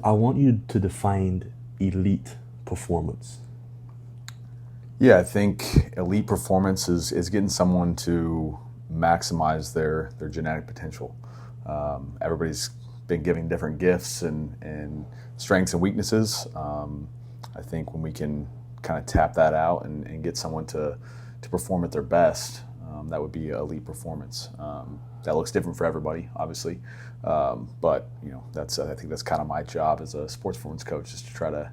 I want you to define elite performance. Yeah, I think elite performance is getting someone to maximize their genetic potential. Everybody's been giving different gifts and strengths and weaknesses. I think when we can kind of tap that out and get someone to perform at their best, that would be elite performance. That looks different for everybody, obviously, but I think that's kind of my job as a sports performance coach, is to try to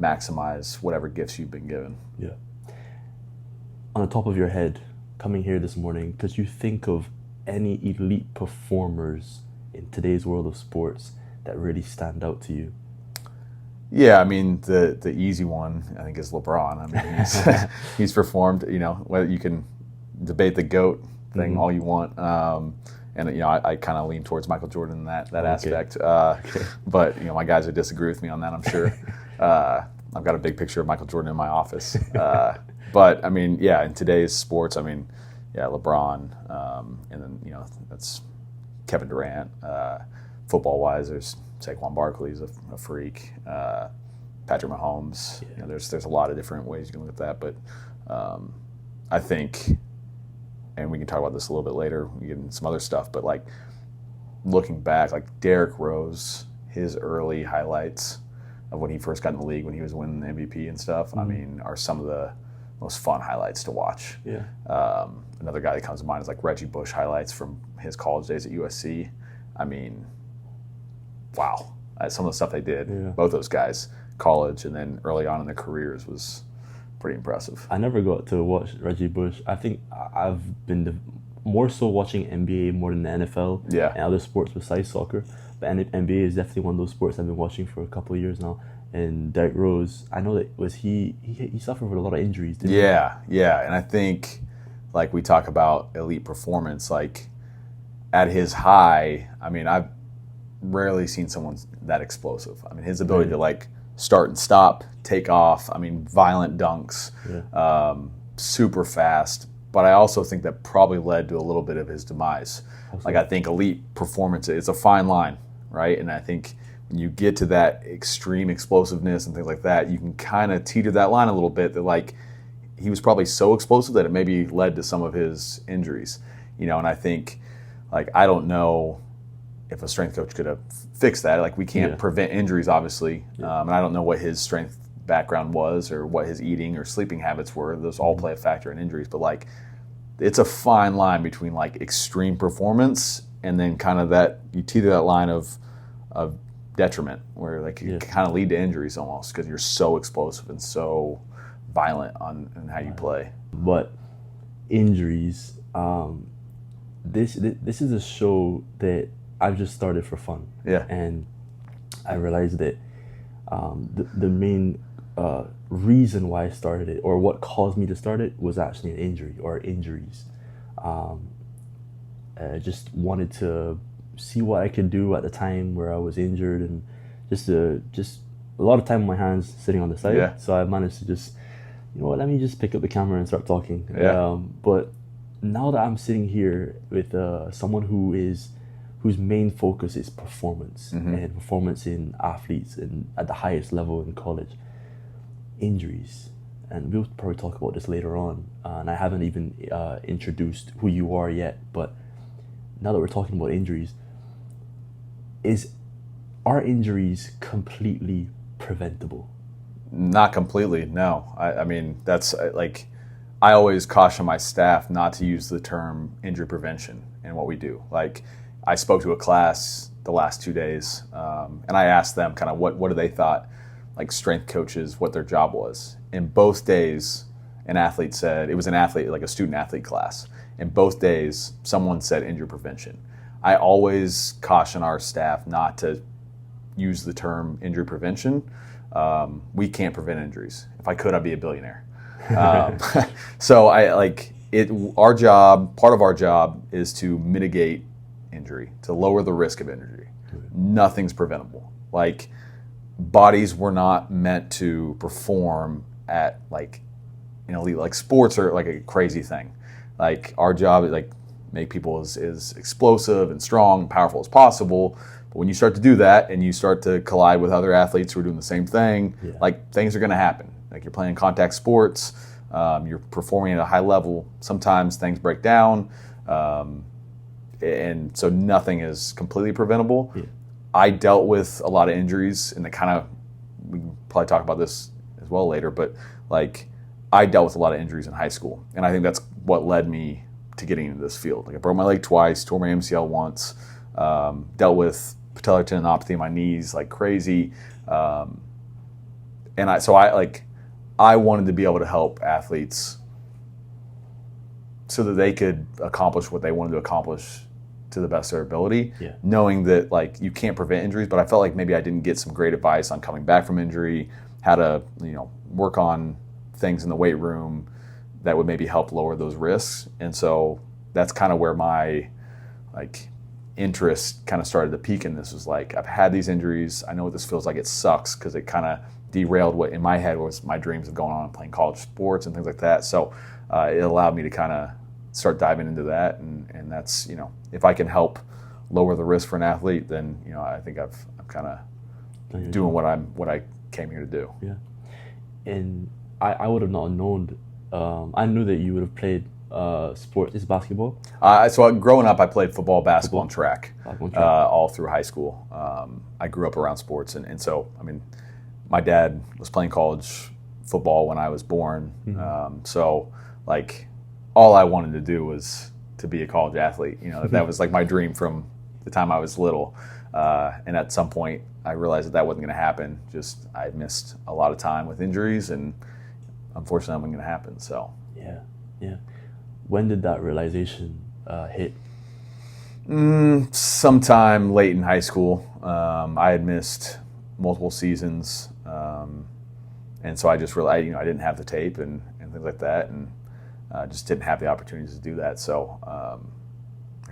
maximize whatever gifts you've been given. Yeah. On the top of your head, coming here this morning, could you think of any elite performers in today's world of sports that really stand out to you? Yeah, I mean the easy one I think is LeBron. I mean he's performed. Whether you can debate the GOAT thing all you want, and I kind of lean towards Michael Jordan in that aspect. But my guys would disagree with me on that, I'm sure. I've got a big picture of Michael Jordan in my office. But I mean, yeah, in today's sports, I mean, yeah, LeBron, and then that's Kevin Durant. Football wise, there's Saquon Barkley's a freak. Patrick Mahomes. Yeah. There's a lot of different ways you can look at that, but I think, and we can talk about this a little bit later. We get into some other stuff, but like looking back, like Derrick Rose, his early highlights of when he first got in the league, when he was winning the MVP and stuff, I mean, are some of the most fun highlights to watch. Yeah. Another guy that comes to mind is like Reggie Bush highlights from his college days at USC. I mean, wow. Some of the stuff they did, both those guys, college and then early on in their careers, was pretty impressive. I never got to watch Reggie Bush. I think I've been more so watching NBA more than the NFL and other sports besides soccer. But NBA is definitely one of those sports I've been watching for a couple of years now. And Derrick Rose, I know that he suffered with a lot of injuries, didn't he? Yeah. And I think, like we talk about elite performance, like at his high, I mean, I've rarely seen someone that explosive. I mean, his ability to like start and stop, take off, I mean, violent dunks, super fast. But I also think that probably led to a little bit of his demise. Like, I think elite performance, it's a fine line, right? And I think when you get to that extreme explosiveness and things like that, you can kind of teeter that line a little bit, that like he was probably so explosive that it maybe led to some of his injuries. And I think, like, I don't know if a strength coach could have fixed that. Like, we can't prevent injuries, obviously. And I don't know what his strength background was or what his eating or sleeping habits were. Those all play a factor in injuries. But, like, it's a fine line between, like, extreme performance and then kind of that, you teeter that line of detriment where, like, it can kind of lead to injuries almost because you're so explosive and so violent in how you play. But injuries, this is a show that I've just started for fun. Yeah. And I realized that the main reason why I started it, or what caused me to start it, was actually an injury or injuries. I just wanted to see what I could do at the time where I was injured, and just a lot of time on my hands sitting on the side. Yeah. So I managed to just, let me just pick up the camera and start talking. Yeah. But now that I'm sitting here with someone whose main focus is performance and performance in athletes and at the highest level in college, injuries, and we'll probably talk about this later on, and I haven't even introduced who you are yet, but now that we're talking about injuries, are injuries completely preventable? Not completely, no. I mean, that's like, I always caution my staff not to use the term injury prevention in what we do. Like, I spoke to a class the last 2 days, and I asked them kind of what do they thought, like strength coaches, what their job was. In both days, an athlete said, it was an athlete, like a student athlete class. In both days, someone said injury prevention. I always caution our staff not to use the term injury prevention. We can't prevent injuries. If I could, I'd be a billionaire. So our job, part of our job is to mitigate injury, to lower the risk of injury. Nothing's preventable. Like, bodies were not meant to perform at like an elite, like sports are like a crazy thing. Like, our job is like make people as explosive and strong and powerful as possible. But when you start to do that and you start to collide with other athletes who are doing the same thing, like things are going to happen. Like you're playing contact sports, you're performing at a high level. Sometimes things break down, and so nothing is completely preventable. Yeah. I dealt with a lot of injuries, and we can probably talk about this as well later, but like I dealt with a lot of injuries in high school, and I think that's what led me to getting into this field. Like I broke my leg twice, tore my MCL once, dealt with patellar tendinopathy in my knees like crazy, and I wanted to be able to help athletes so that they could accomplish what they wanted to accomplish to the best of their ability, knowing that like you can't prevent injuries, but I felt like maybe I didn't get some great advice on coming back from injury, how to work on things in the weight room that would maybe help lower those risks. And so that's kind of where my like interest kind of started to peak in this. Was like, I've had these injuries, I know what this feels like. It sucks because it kind of derailed what in my head was my dreams of going on and playing college sports and things like that. So it allowed me to kind of start diving into that, and that's if I can help lower the risk for an athlete, then I think I'm kind of doing what I came here to do. Yeah, and I would have not known. I knew that you would have played sports. Is basketball? So growing up, I played football, basketball, and track all through high school. I grew up around sports, and so I mean, my dad was playing college football when I was born. Mm-hmm. So like, all I wanted to do was to be a college athlete. That was like my dream from the time I was little. And at some point, I realized that wasn't going to happen. Just I missed a lot of time with injuries, and unfortunately, that wasn't going to happen. So yeah. When did that realization hit? Sometime late in high school. I had missed multiple seasons, and so I just realized I didn't have the tape and things like that, and just didn't have the opportunities to do that. So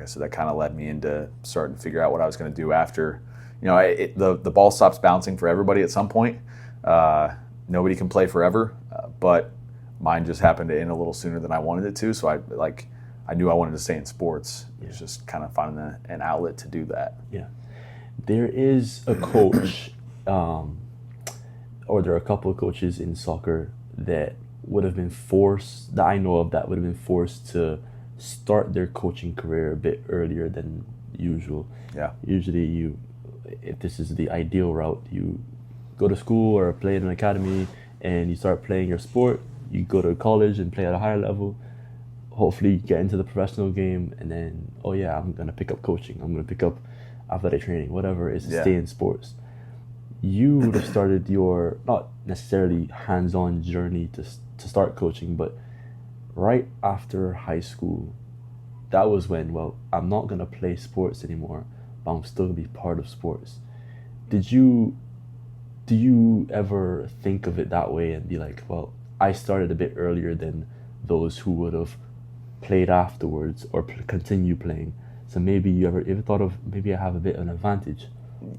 so that kind of led me into starting to figure out what I was going to do after. The ball stops bouncing for everybody at some point. Nobody can play forever, but mine just happened to end a little sooner than I wanted it to. So I knew I wanted to stay in sports. It was just kind of finding an outlet to do that. Yeah, there is a coach, or there are a couple of coaches in soccer that would have been forced, that I know of, that would have been forced to start their coaching career a bit earlier than usual. Yeah. Usually if this is the ideal route, you go to school or play in an academy and you start playing your sport, you go to college and play at a higher level, hopefully get into the professional game, and then, I'm going to pick up coaching, I'm going to pick up athletic training, whatever it is to stay in sports. You would have started your, not necessarily hands-on journey to start coaching, but right after high school, that was when, I'm not going to play sports anymore, but I'm still going to be part of sports. Do you ever think of it that way and be like, I started a bit earlier than those who would have played afterwards or continue playing, so maybe you ever thought of, maybe I have a bit of an advantage?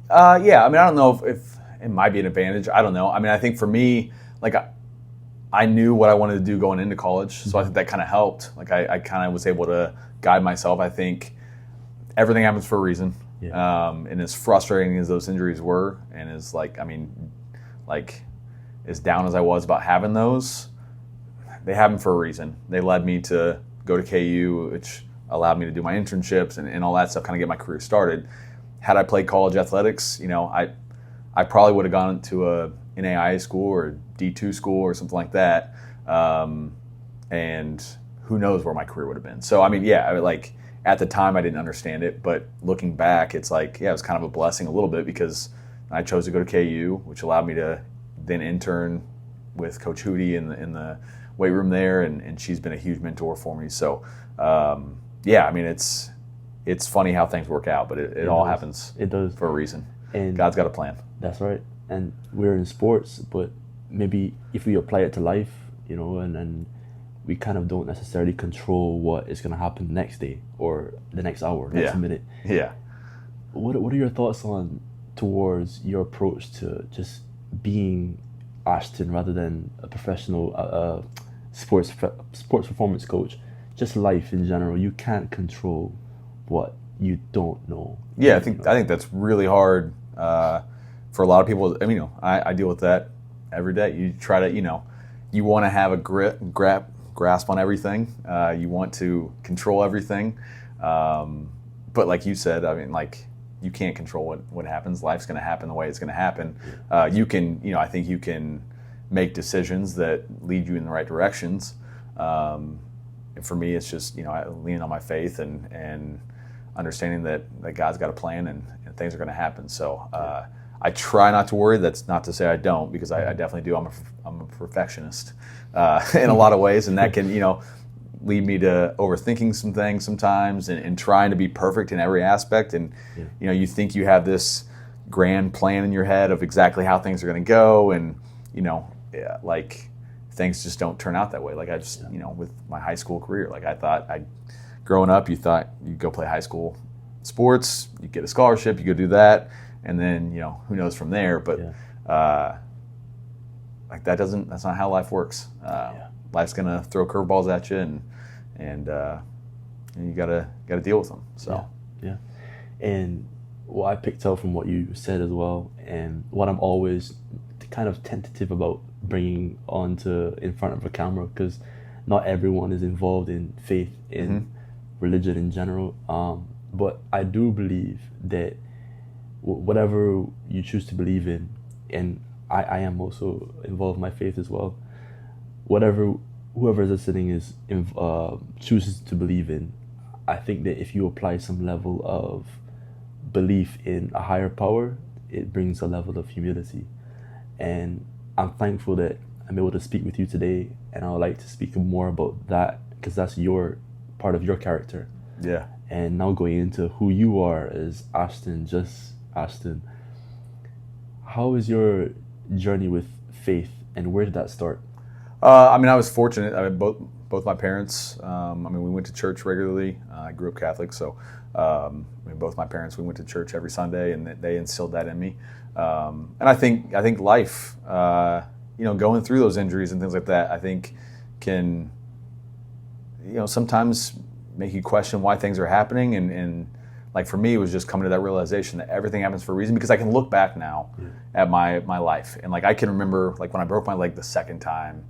Yeah, I mean, I don't know if it might be an advantage. I don't know. I mean, I think for me, like I knew what I wanted to do going into college, so I think that kind of helped. Like I kind of was able to guide myself. I think everything happens for a reason. Yeah. And as frustrating as those injuries were, and as as down as I was about having those, they happened for a reason. They led me to go to KU, which allowed me to do my internships and all that stuff, kind of get my career started. Had I played college athletics, I probably would have gone to a NAIA school or a D2 school or something like that. And who knows where my career would have been. So, I mean, at the time I didn't understand it, but looking back, it's it was kind of a blessing a little bit, because I chose to go to KU, which allowed me to then intern with Coach Hootie in the weight room there, and she's been a huge mentor for me. So, I mean, it's funny how things work out, but it all happens for a reason. And God's got a plan. That's right. And we're in sports, but maybe if we apply it to life, and we kind of don't necessarily control what is going to happen the next day or the next hour, next minute. Yeah. What are your thoughts towards your approach to just being Ashtin rather than a professional sports performance coach? Just life in general. You can't control what you don't know. Yeah, I think that's really hard for a lot of people. I mean, I deal with that every day. You try to, you want to have a grasp on everything. You want to control everything. But like you said, I mean, like, you can't control what happens. Life's going to happen the way it's going to happen. You can, I think you can make decisions that lead you in the right directions. And for me, it's just, I lean on my faith and understanding that God's got a plan and things are going to happen. So I try not to worry. That's not to say I don't, because I definitely do. I'm a perfectionist in a lot of ways, and that can, lead me to overthinking some things sometimes and trying to be perfect in every aspect. And, you think you have this grand plan in your head of exactly how things are going to go. And, like, things just don't turn out that way. Like, I just, with my high school career, like, I thought growing up, you thought you'd go play high school sports, you get a scholarship, you go do that. And then, who knows from there. But like, that's not how life works. Life's going to throw curveballs at you, and you gotta deal with them. So yeah. And what I picked up from what you said as well, and what I'm always kind of tentative about bringing in front of a camera, because not everyone is involved in faith, in religion in general. But I do believe that whatever you choose to believe in, and I am also involved in my faith as well, whoever is listening chooses to believe in, I think that if you apply some level of belief in a higher power, it brings a level of humility. And I'm thankful that I'm able to speak with you today, and I would like to speak more about that, because that's part of your character. Yeah. And now going into who you are as Ashtin, just Ashtin, how is your journey with faith, and where did that start? I mean, I was fortunate. I mean, both my parents, we went to church regularly. I grew up Catholic, so both my parents, we went to church every Sunday, and they instilled that in me. And I think life, going through those injuries and things like that, I think can, sometimes make you question why things are happening. And like, for me, it was just coming to that realization that everything happens for a reason, because I can look back now at my life. And like, I can remember, like, when I broke my leg the second time,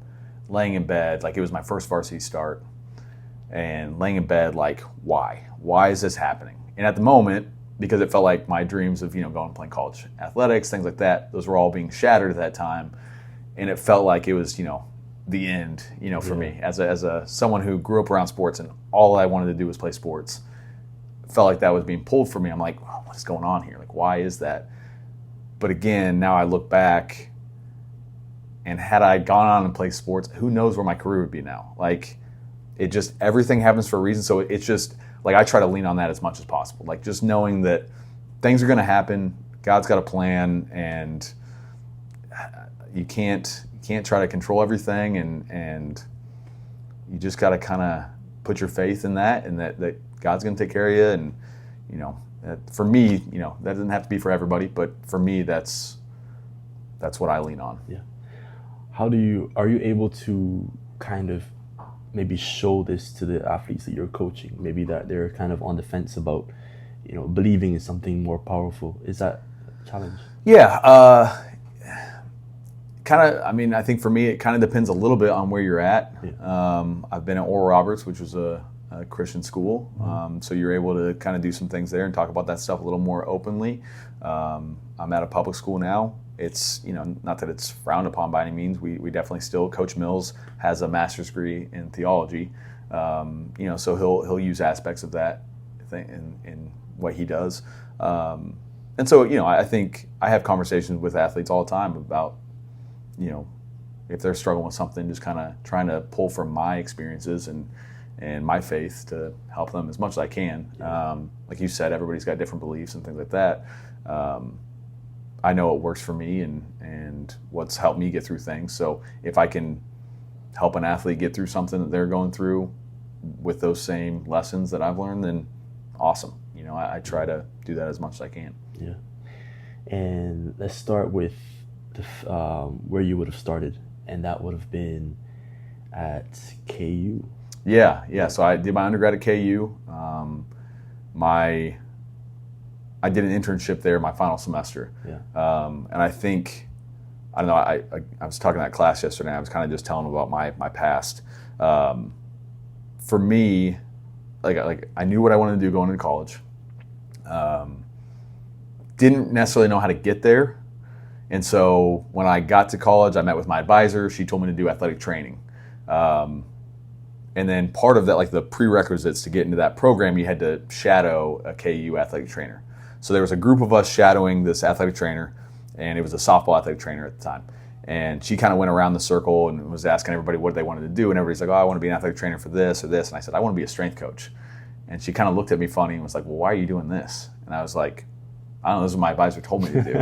laying in bed, like, it was my first varsity start, and laying in bed, like, why is this happening? And at the moment, because it felt like my dreams of, going and playing college athletics, things like that, those were all being shattered at that time. And it felt like it was, the end, for me as a someone who grew up around sports, and all I wanted to do was play sports. It felt like that was being pulled from me. I'm like, oh, what's going on here? Like, why is that? But again, now I look back, and had I gone on and played sports, who knows where my career would be now? Like, everything happens for a reason. So it's just, like, I try to lean on that as much as possible. Like, just knowing that things are going to happen, God's got a plan, and you can't try to control everything, and you just got to kind of put your faith in that, and that God's going to take care of you. And, for me, that doesn't have to be for everybody, but for me, that's what I lean on. Yeah. Are you able to kind of maybe show this to the athletes that you're coaching? Maybe that they're kind of on the fence about, believing in something more powerful. Is that a challenge? Yeah. I think for me, it kind of depends a little bit on where you're at. Yeah. I've been at Oral Roberts, which was a Christian school. So you're able to kind of do some things there and talk about that stuff a little more openly. I'm at a public school now. It's, not that it's frowned upon by any means. We definitely still, Coach Mills has a master's degree in theology. So he'll use aspects of that thing in what he does. And so, I think I have conversations with athletes all the time about, if they're struggling with something, just kind of trying to pull from my experiences and my faith to help them as much as I can. Like you said, everybody's got different beliefs and things like that. I know what works for me and what's helped me get through things. So if I can help an athlete get through something that they're going through with those same lessons that I've learned, then awesome. I try to do that as much as I can. Yeah. And let's start with where you would have started, and that would have been at KU. Yeah. So I did my undergrad at KU. I did an internship there my final semester. Yeah. And I think, I don't know, I was talking to that class yesterday, and I was kind of just telling them about my past. For me, like I knew what I wanted to do going into college. Didn't necessarily know how to get there. And so when I got to college, I met with my advisor. She told me to do athletic training. And then part of that, like the prerequisites to get into that program, you had to shadow a KU athletic trainer. So there was a group of us shadowing this athletic trainer, and it was a softball athletic trainer at the time. And she kind of went around the circle and was asking everybody what they wanted to do. And everybody's like, oh, I want to be an athletic trainer for this or this. And I said, I want to be a strength coach. And she kind of looked at me funny and was like, well, why are you doing this? And I was like, I don't know, this is what my advisor told me to do.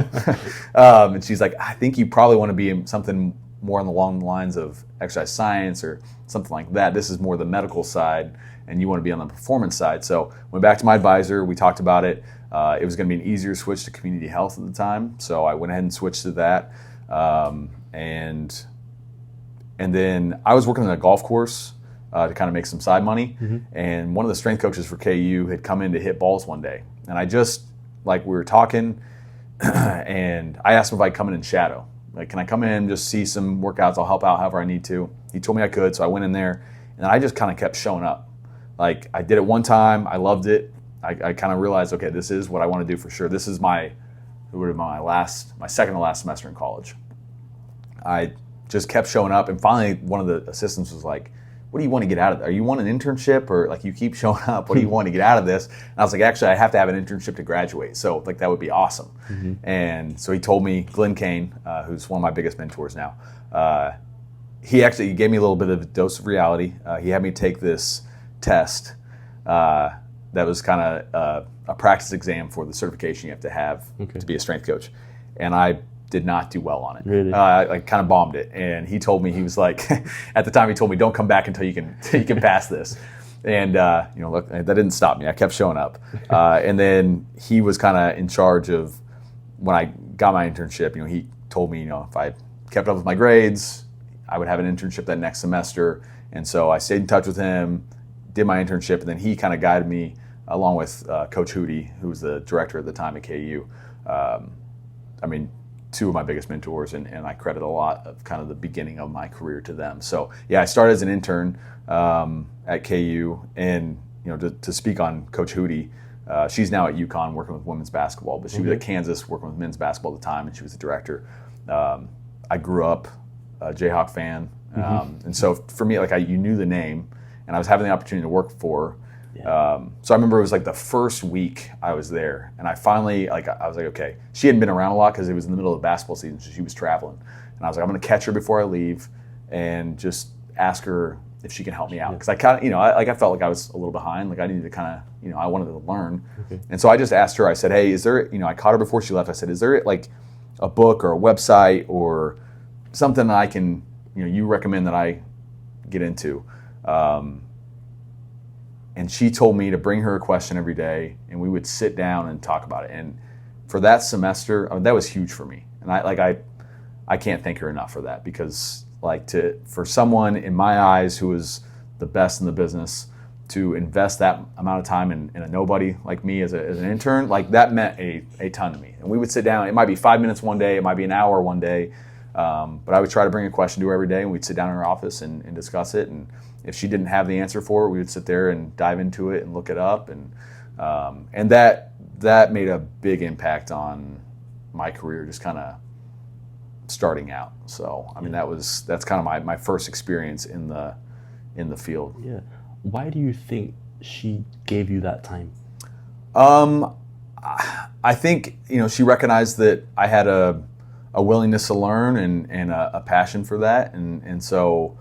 And she's like, I think you probably want to be something more along the lines of exercise science or something like that. This is more the medical side, and you want to be on the performance side. So went back to my advisor. We talked about it. It was going to be an easier switch to community health at the time. So I went ahead and switched to that. And then I was working on a golf course to kind of make some side money. Mm-hmm. And one of the strength coaches for KU had come in to hit balls one day. And I just, like, we were talking, and I asked him if I'd come in and shadow. Like, can I come in, just see some workouts? I'll help out however I need to. He told me I could, so I went in there, and I just kind of kept showing up. Like, I did it one time. I loved it. I kind of realized, okay, this is what I want to do for sure. This is my second to last semester in college. I just kept showing up, and finally one of the assistants was like, what do you want to get out of it? Are you want an internship, or like you keep showing up? What do you want to get out of this? And I was like, actually, I have to have an internship to graduate. So like that would be awesome. Mm-hmm. And so he told me, Glenn Kane, who's one of my biggest mentors now, he actually gave me a little bit of a dose of reality. He had me take this test that was kind of a practice exam for the certification you have to have to be a strength coach. And I did not do well on it. Really? I kind of bombed it. And he told me, he was like, at the time he told me, don't come back until you can pass this. And, look, that didn't stop me. I kept showing up. And then he was kind of in charge of, when I got my internship, he told me, if I kept up with my grades, I would have an internship that next semester. And so I stayed in touch with him, did my internship, and then he kind of guided me along with Coach Hootie, who was the director at the time at KU. Two of my biggest mentors, and I credit a lot of kind of the beginning of my career to them. So yeah, I started as an intern at KU, and to speak on Coach Hootie, she's now at UConn working with women's basketball, but she was at Kansas working with men's basketball at the time, and she was the director. I grew up a Jayhawk fan, and so for me, like you knew the name, and I was having the opportunity to work for her. Yeah. So I remember it was like the first week I was there, and I finally, I was like, okay. She hadn't been around a lot because it was in the middle of the basketball season, so she was traveling. And I was like, I'm going to catch her before I leave and just ask her if she can help me out. Because I kind of, I felt like I was a little behind. Like I needed to kind of, I wanted to learn. Okay. And so I just asked her, I said, hey, is there, I caught her before she left. I said, is there like a book or a website or something I can, you recommend that I get into? And she told me to bring her a question every day, and we would sit down and talk about it. And for that semester, that was huge for me. And I can't thank her enough for that, because for someone in my eyes who was the best in the business to invest that amount of time in a nobody like me as an intern, that meant a ton to me. And we would sit down. It might be 5 minutes one day, it might be an hour one day, but I would try to bring a question to her every day, and we'd sit down in her office and discuss it. And if she didn't have the answer for it, we would sit there and dive into it and look it up, and that made a big impact on my career, just kind of starting out. So that's kind of my first experience in the field. Yeah. Why do you think she gave you that time? I think she recognized that I had a willingness to learn and a passion for that, and so.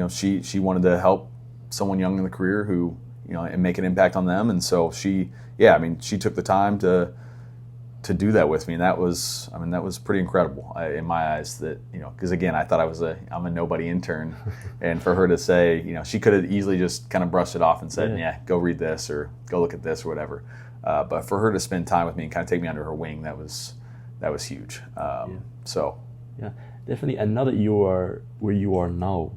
She wanted to help someone young in the career who, and make an impact on them. And so she took the time to do that with me. And that was pretty incredible in my eyes, that, because again, I thought I'm a nobody intern. And for her to say, she could have easily just kind of brushed it off and said, yeah, go read this or go look at this or whatever. But for her to spend time with me and kind of take me under her wing, that was huge. So. Yeah, definitely. And now that you are where you are now,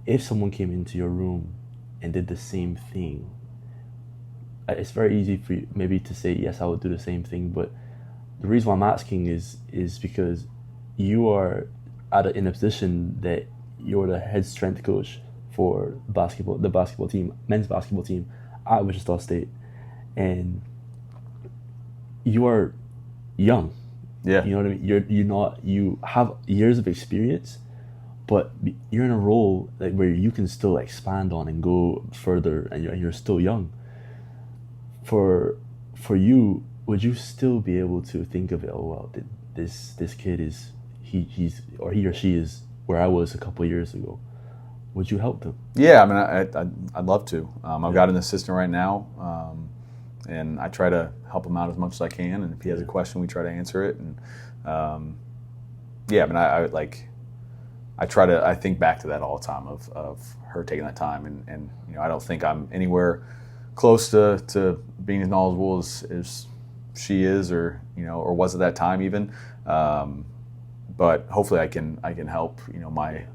if someone came into your room and did the same thing, it's very easy for you maybe to say yes, I would do the same thing. But the reason why I'm asking is because you are in a position that you're the head strength coach for the basketball team, men's basketball team at Wichita State, and you are young. Yeah. You know what I mean? You have years of experience, but you're in a role like where you can still expand on and go further, and you're still young. For you, would you still be able to think of it? Oh well, this kid is he or she is where I was a couple of years ago. Would you help them? Yeah, I mean, I'd love to. I've got an assistant right now, and I try to help him out as much as I can. And if he has a question, we try to answer it. And yeah, I mean, I think back to that all the time of her taking that time, and you know, I don't think I'm anywhere close to being as knowledgeable as she is, or you know, or was at that time even. But hopefully, I can help, you know, my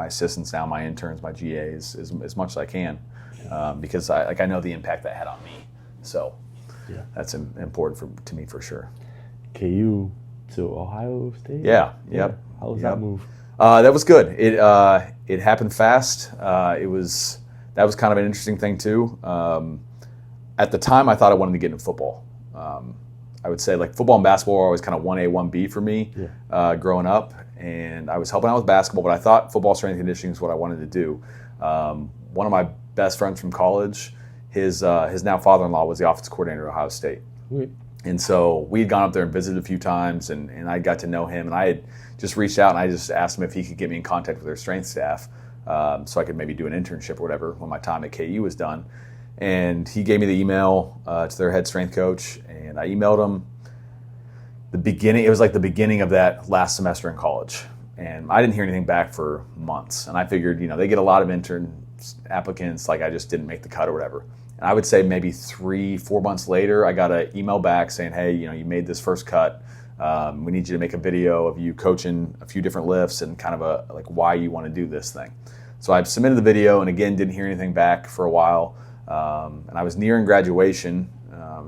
assistants now, my interns, my GAs as much as I can, because I know the impact that had on me. So that's important to me for sure. KU to Ohio State. Yeah. Yep. How was that move? That was good. It happened fast. That was kind of an interesting thing too. At the time, I thought I wanted to get into football. I would say like football and basketball were always kind of 1A, 1B for me growing up. And I was helping out with basketball, but I thought football strength and conditioning is what I wanted to do. One of my best friends from college, his now father-in-law was the offensive coordinator at Ohio State. Sweet. And so we had gone up there and visited a few times, and I got to know him. And I had just reached out and I just asked him if he could get me in contact with their strength staff, so I could maybe do an internship or whatever when my time at KU was done. And he gave me the email to their head strength coach, and I emailed him. It was like the beginning of that last semester in college, and I didn't hear anything back for months. And I figured, you know, they get a lot of intern applicants, like I just didn't make the cut or whatever. And I would say maybe 3-4 months later, I got an email back saying, hey, you know, you made this first cut. We need you to make a video of you coaching a few different lifts and kind of like why you want to do this thing. So I submitted the video, and again, didn't hear anything back for a while. And I was nearing graduation.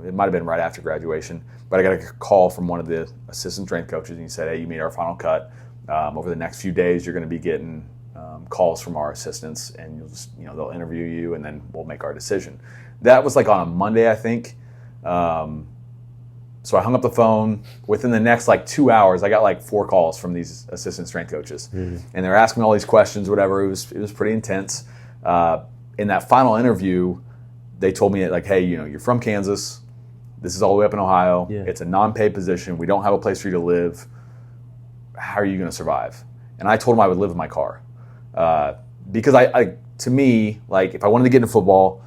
It might have been right after graduation, but I got a call from one of the assistant strength coaches, and he said, hey, you made our final cut. Over the next few days, you're going to be getting calls from our assistants, and you'll just, you know, they'll interview you, and then we'll make our decision. That was like on a Monday, I think. So I hung up the phone. Within the next like 2 hours, I got like 4 calls from these assistant strength coaches, and they're asking me all these questions, whatever. It was pretty intense. In that final interview, they told me like, hey, you know, you're from Kansas. This is all the way up in Ohio. Yeah. It's a non-paid position. We don't have a place for you to live. How are you going to survive? And I told them I would live in my car. Because to me, like if I wanted to get into football,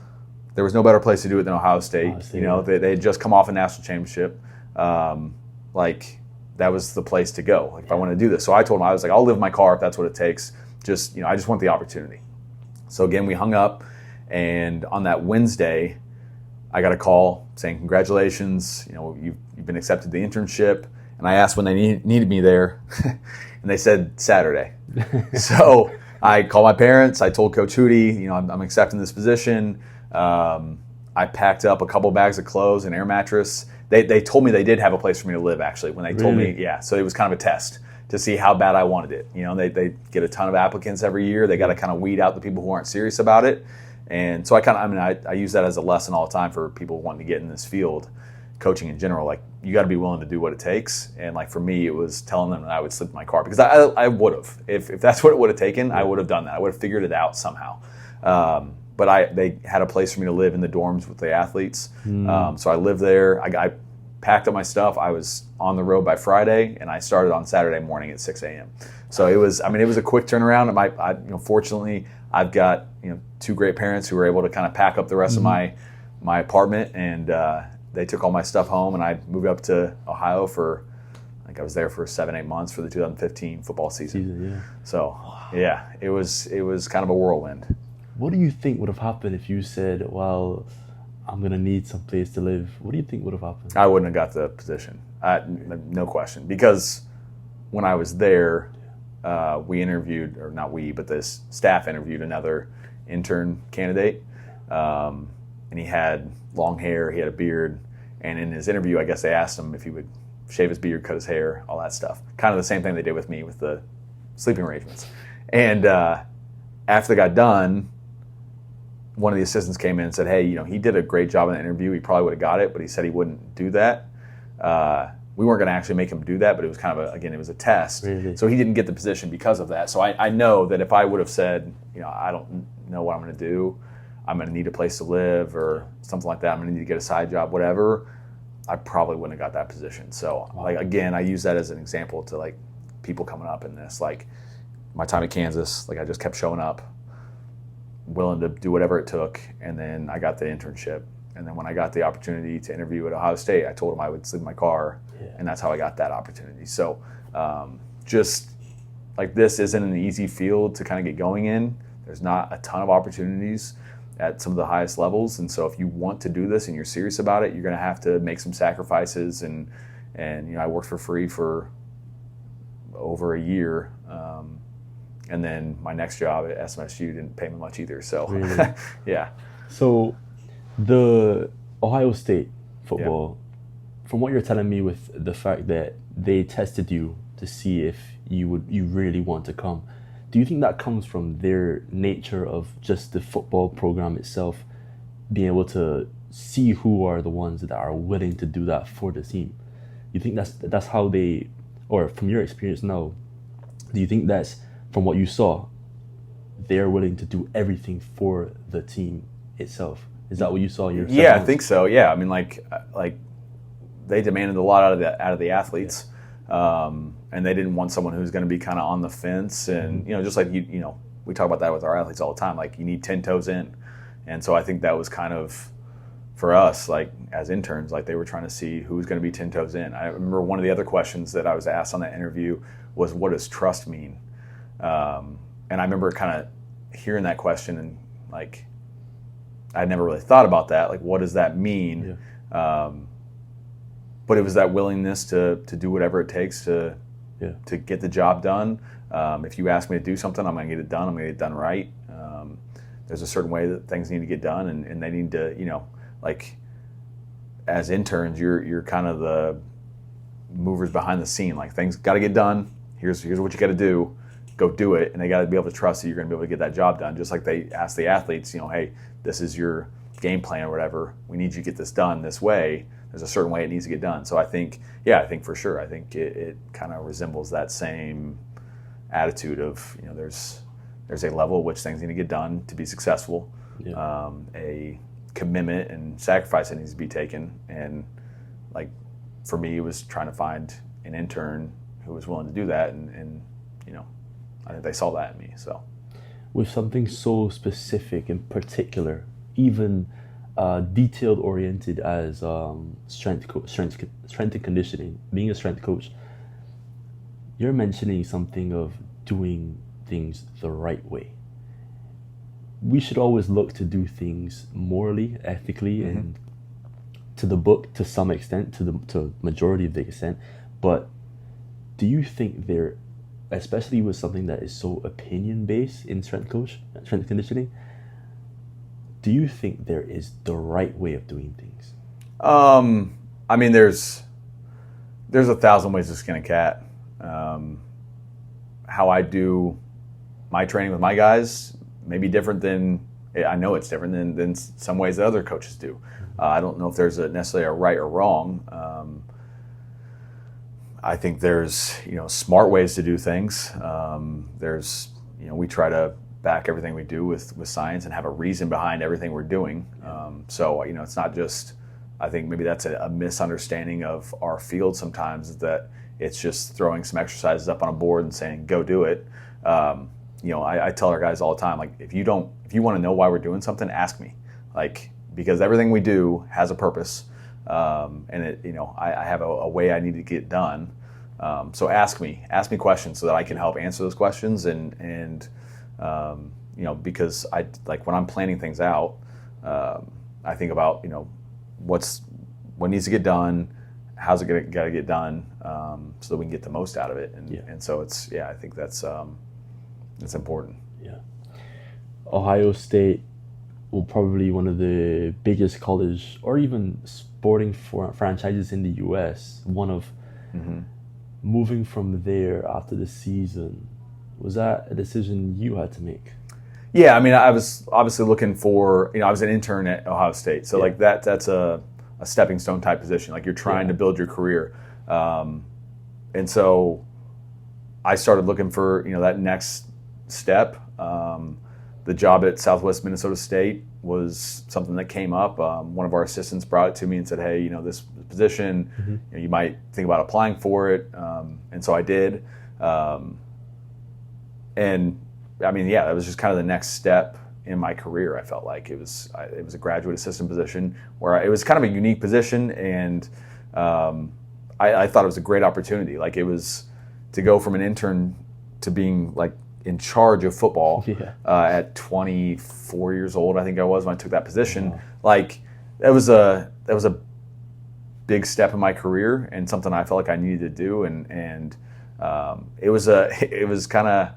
there was no better place to do it than Ohio State. You know, they had just come off a national championship. Like that was the place to go. Like if I wanted to do this. So I told them, I was like, I'll live in my car if that's what it takes. Just, you know, I just want the opportunity. So again, we hung up, and on that Wednesday, I got a call saying, congratulations, you know, you've been accepted the internship. And I asked when they needed me there, and they said Saturday. So I called my parents. I told Coach Hootie, you know, I'm accepting this position. I packed up a couple bags of clothes, an air mattress. They told me they did have a place for me to live, actually, when they told me, yeah. So it was kind of a test to see how bad I wanted it. You know, they get a ton of applicants every year. They got to kind of weed out the people who aren't serious about it. And so I use that as a lesson all the time for people wanting to get in this field, coaching in general. Like, you got to be willing to do what it takes. And like for me, it was telling them that I would sleep in my car, because I would have. If that's what it would have taken, I would have done that. I would have figured it out somehow. But they had a place for me to live in the dorms with the athletes. So I lived there. I packed up my stuff. I was on the road by Friday, and I started on Saturday morning at 6 a.m. So it was a quick turnaround. Fortunately, I've got 2 great parents who were able to kind of pack up the rest of my apartment, and they took all my stuff home, and I moved up to Ohio for, I think I was there for 7-8 months for the 2015 football season. So yeah, it was kind of a whirlwind. What do you think would have happened if you said, well, I'm going to need some place to live? What do you think would have happened? I wouldn't have got the position. No question. Because when I was there, we interviewed, or not we, but the staff interviewed another intern candidate. and he had long hair, he had a beard, and in his interview, I guess they asked him if he would shave his beard, cut his hair, all that stuff. Kind of the same thing they did with me with the sleeping arrangements. And after they got done, one of the assistants came in and said, hey, he did a great job in the interview. He probably would have got it, but he said he wouldn't do that. We weren't going to actually make him do that, but it was kind of, it was a test. Really? So he didn't get the position because of that. So I know that if I would have said, I don't know what I'm going to do, I'm going to need a place to live or something like that, I'm going to need to get a side job, whatever, I probably wouldn't have got that position. So, again, I use that as an example to, people coming up in this. My time at Kansas, I just kept showing up, willing to do whatever it took, and then I got the internship. And then when I got the opportunity to interview at Ohio State, I told them I would sleep in my car, and that's how I got that opportunity. So just this isn't an easy field to kind of get going in. There's not a ton of opportunities at some of the highest levels, and so if you want to do this and you're serious about it, you're going to have to make some sacrifices. And I worked for free for over a year, and then my next job at SMSU didn't pay me much either. So really? Yeah. So the Ohio State football, from what you're telling me, with the fact that they tested you to see if you really want to come, do you think that comes from their nature of just the football program itself, being able to see who are the ones that are willing to do that for the team? You think that's how they, or from your experience now, do you think that's from what you saw, they're willing to do everything for the team itself? Is that what you saw yourself? Yeah, I think so. Yeah, I mean, they demanded a lot out of the athletes. And they didn't want someone who's going to be kind of on the fence, and just like we talk about that with our athletes all the time. You need 10 toes in, and so I think that was kind of for us, as interns, they were trying to see who's going to be 10 toes in. I remember one of the other questions that I was asked on that interview was, "What does trust mean?" And I remember kind of hearing that question, and I'd never really thought about that. What does that mean? Yeah. But it was that willingness to do whatever it takes to get the job done. If you ask me to do something, I'm going to get it done. I'm going to get it done right. There's a certain way that things need to get done, and they need to, as interns, you're kind of the movers behind the scene. Things got to get done. Here's what you got to do. Go do it, and they got to be able to trust that you're going to be able to get that job done. Just like they ask the athletes, hey, this is your game plan or whatever. We need you to get this done this way. There's a certain way it needs to get done. So I think for sure, I think it kind of resembles that same attitude of, there's a level at which things need to get done to be successful, a commitment and sacrifice that needs to be taken. And for me, it was trying to find an intern who was willing to do that. And I think they saw that in me. So with something so specific and particular, even detailed oriented as strength and conditioning, being a strength coach, you're mentioning something of doing things the right way. We should always look to do things morally, ethically, and to the book to some extent, to majority of the extent. But do you think there, especially with something that is so opinion based in strength conditioning, do you think there is the right way of doing things? I mean, there's 1,000 ways to skin a cat. How I do my training with my guys may be different than, I know it's different than some ways that other coaches do. I don't know if there's necessarily a right or wrong. I think there's smart ways to do things. There's we try to back everything we do with science and have a reason behind everything we're doing. So it's not just, I think maybe that's a misunderstanding of our field sometimes, is that it's just throwing some exercises up on a board and saying go do it. I tell our guys all the time, if you want to know why we're doing something, ask me, because everything we do has a purpose. And I have a way I need to get done. So ask me questions so that I can help answer those questions. And because when I'm planning things out, I think about, what needs to get done, how's it got to get done, so that we can get the most out of it. And so I think that's important. Yeah. Ohio State well, probably one of the biggest college or even sporting franchises in the U.S. One of moving from there after the season, was that a decision you had to make? Yeah, I mean, I was obviously looking for, I was an intern at Ohio State, so like that's a stepping stone type position. Like you're trying to build your career, and so I started looking for that next step. The job at Southwest Minnesota State was something that came up. One of our assistants brought it to me and said, "Hey, this position, you might think about applying for it." And so I did. And I mean, that was just kind of the next step in my career. I felt like it was a graduate assistant position where it was kind of a unique position, and I thought it was a great opportunity. Like it was to go from an intern to being like in charge of football at 24 years old, I think I was when I took that position. Wow. Like that was a big step in my career and something I felt like I needed to do. And it was kind of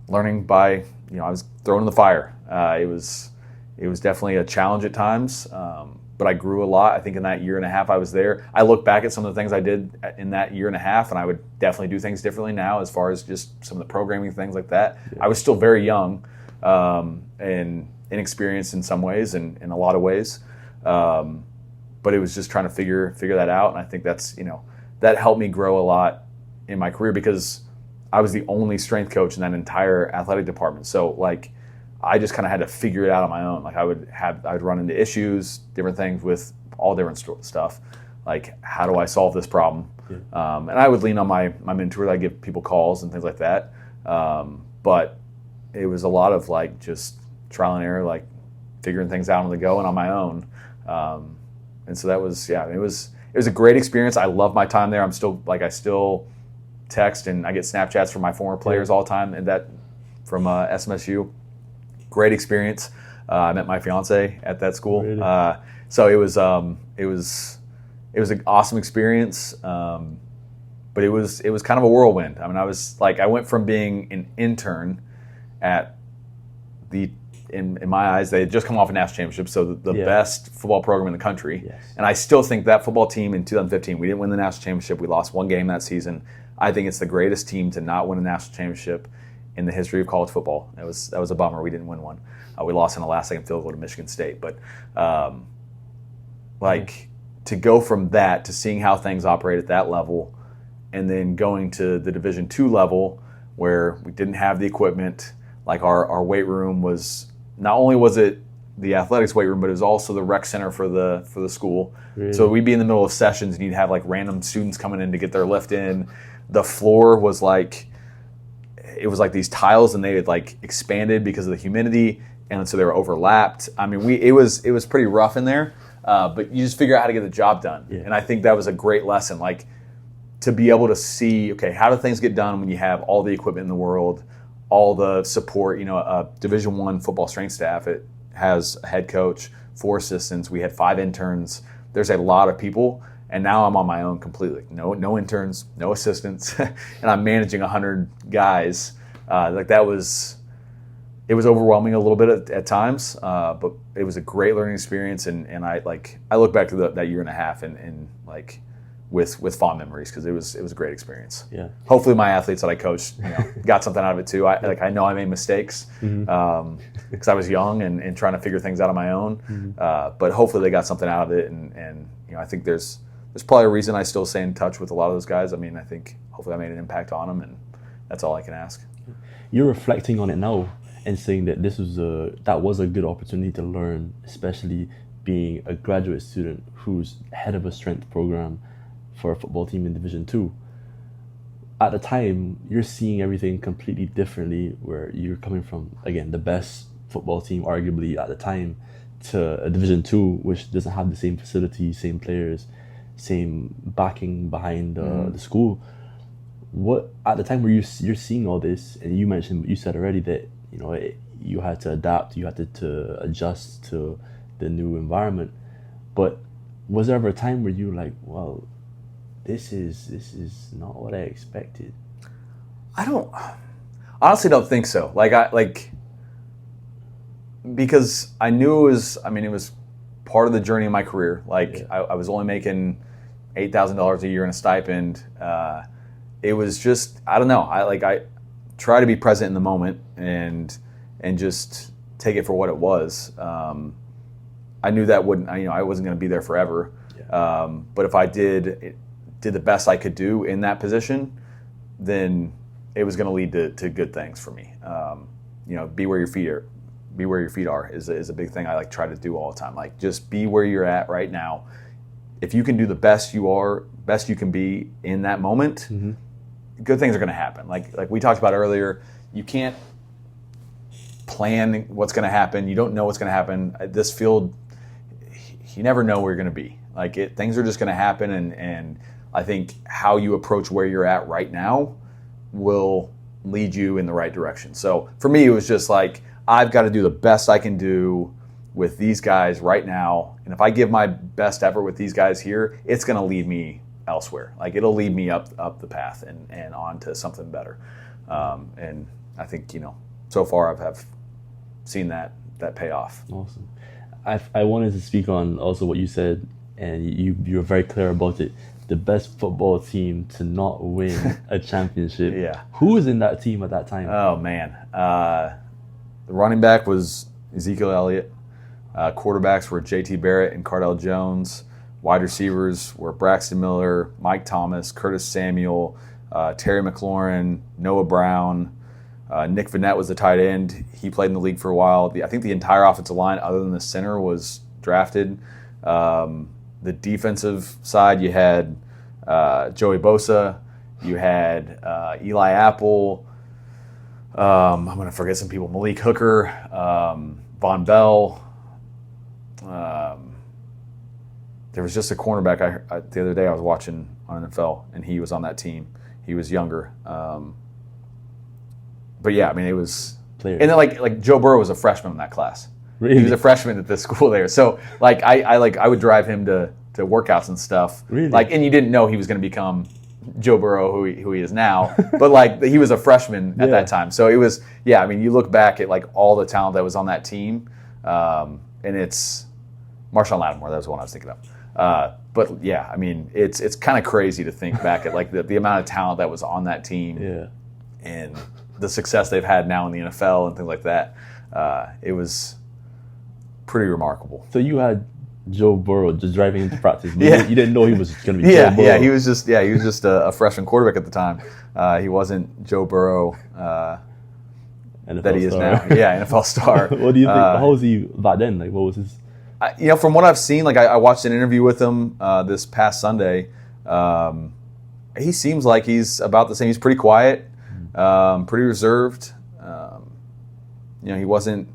learning by, I was thrown in the fire. It was definitely a challenge at times, but I grew a lot. I think in that year and a half I was there, I look back at some of the things I did in that year and a half, and I would definitely do things differently now as far as just some of the programming things like that. Yeah. I was still very young and inexperienced in some ways and in a lot of ways, but it was just trying to figure that out. And I think that's that helped me grow a lot in my career because I was the only strength coach in that entire athletic department. So like I just kind of had to figure it out on my own. Like I would run into issues, different things with all different stuff. Like how do I solve this problem? Yeah. And I would lean on my mentors. I give people calls and things like that. But it was a lot of like just trial and error, like figuring things out on the go and on my own. And so that was it was a great experience. I love my time there. I still text and I get Snapchats from my former players all the time, and that from SMSU. Great experience. I met my fiance at that school, really? So it was an awesome experience. But it was kind of a whirlwind. I mean, I went from being an intern at in my eyes, they had just come off a national championship, so the best football program in the country. Yes. And I still think that football team in 2015, we didn't win the national championship. We lost one game that season. I think it's the greatest team to not win a national championship in the history of college football. That was a bummer. We didn't win one. We lost in a last-second field goal to Michigan State. But to go from that to seeing how things operate at that level, and then going to the Division II level where we didn't have the equipment. Like our weight room was, not only was it the athletics weight room, but it was also the rec center for the school. Really? So we'd be in the middle of sessions and you'd have like random students coming in to get their lift in. The floor was like, it was like these tiles, and they had like expanded because of the humidity, and so they were overlapped. I mean, it was pretty rough in there, but you just figure out how to get the job done. Yeah. And I think that was a great lesson, like to be able to see, okay, how do things get done when you have all the equipment in the world, all the support. A Division I football strength staff, it has a head coach, 4 assistants. We had 5 interns. There's a lot of people. And now I'm on my own completely. No interns, no assistants, and I'm managing 100 guys. It was overwhelming a little bit at times, but it was a great learning experience. And I look back to that year and a half and with fond memories because it was a great experience. Yeah. Hopefully my athletes that I coached got something out of it too. I know I made mistakes because I was young and trying to figure things out on my own. But hopefully they got something out of it, and I think there's probably a reason I still stay in touch with a lot of those guys. I mean, I think hopefully I made an impact on them, and that's all I can ask. You're reflecting on it now and saying that that was a good opportunity to learn, especially being a graduate student who's head of a strength program for a football team in Division II. At the time, you're seeing everything completely differently, where you're coming from, again, the best football team arguably at the time to a Division II, which doesn't have the same facilities, same players, same backing behind the school. What at the time where you're seeing all this, and you said already that you had to adapt, you had to adjust to the new environment. But was there ever a time where you were like, well, this is not what I expected? I honestly don't think so. Because I knew it was part of the journey of my career. Like I was only making $8,000 a year in a stipend. It was just, I don't know. I try to be present in the moment and just take it for what it was. I knew that I wasn't going to be there forever. Yeah. But if I did the best I could do in that position, then it was going to lead to good things for me. Be where your feet are. Be where your feet are is a big thing I try to do all the time. Like, just be where you're at right now. If you can do the best you can be in that moment, mm-hmm. good things are going to happen. Like we talked about earlier, you can't plan what's going to happen. You don't know what's going to happen. This field, you never know where you're going to be. Things are just going to happen, and I think how you approach where you're at right now will lead you in the right direction. So for me, it was just like, I've got to do the best I can do with these guys right now. And if I give my best effort with these guys here, it's going to lead me elsewhere. It'll lead me up the path and on to something better. And I think, so far I've seen that pay off. Awesome. I wanted to speak on also what you said, and you were very clear about it. The best football team to not win a championship. Yeah. Who was in that team at that time? Oh, man. The running back was Ezekiel Elliott. Quarterbacks were J.T. Barrett and Cardell Jones. Wide receivers were Braxton Miller, Mike Thomas, Curtis Samuel, Terry McLaurin, Noah Brown. Nick Vanette was the tight end. He played in the league for a while. I think the entire offensive line, other than the center, was drafted. The defensive side, you had Joey Bosa. You had Eli Apple. I'm going to forget some people. Malik Hooker, Von Bell. There was just a cornerback the other day I was watching on NFL, and he was on that team. He was younger. But yeah, it was players. And then like Joe Burrow was a freshman in that class. Really? He was a freshman at the school there. So I would drive him to workouts and stuff. Really? And you didn't know he was going to become Joe Burrow, who he is now, but he was a freshman at that time. So it was, you look back at all the talent that was on that team, and it's Marshawn Lattimore. That was the one I was thinking of. But yeah, it's kind of crazy to think back at the amount of talent that was on that team, and the success they've had now in the NFL and things like that. It was pretty remarkable. So you had Joe Burrow just driving into practice. You didn't know he was going to be Joe Burrow. Yeah, he was just a freshman quarterback at the time. He wasn't Joe Burrow that he is now. Yeah, NFL star. What do you think? How was he back then? What was his? From what I've seen, I watched an interview with him this past Sunday. He seems like he's about the same. He's pretty quiet, pretty reserved. He wasn't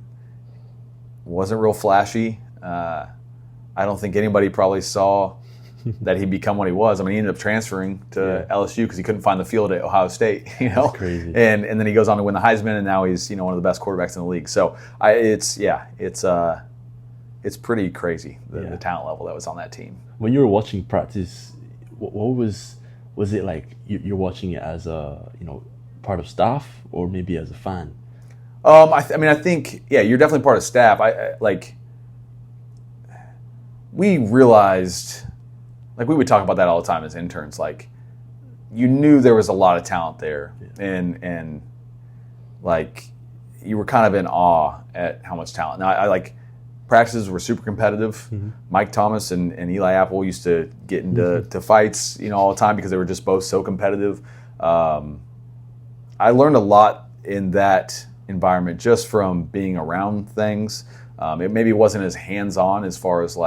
real flashy. I don't think anybody probably saw that he'd become what he was. He ended up transferring to LSU because he couldn't find the field at Ohio State. That's crazy. And then he goes on to win the Heisman, and now he's one of the best quarterbacks in the league. So it's pretty crazy the talent level that was on that team. When you were watching practice, what was it like? You're watching it as a part of staff or maybe as a fan? I think you're definitely part of staff. We realized, we would talk about that all the time as interns. You knew there was a lot of talent there, and you were kind of in awe at how much talent. Now, practices were super competitive. Mm-hmm. Mike Thomas and Eli Apple used to get into fights, all the time because they were just both so competitive. I learned a lot in that environment just from being around things. It maybe wasn't as hands-on as far as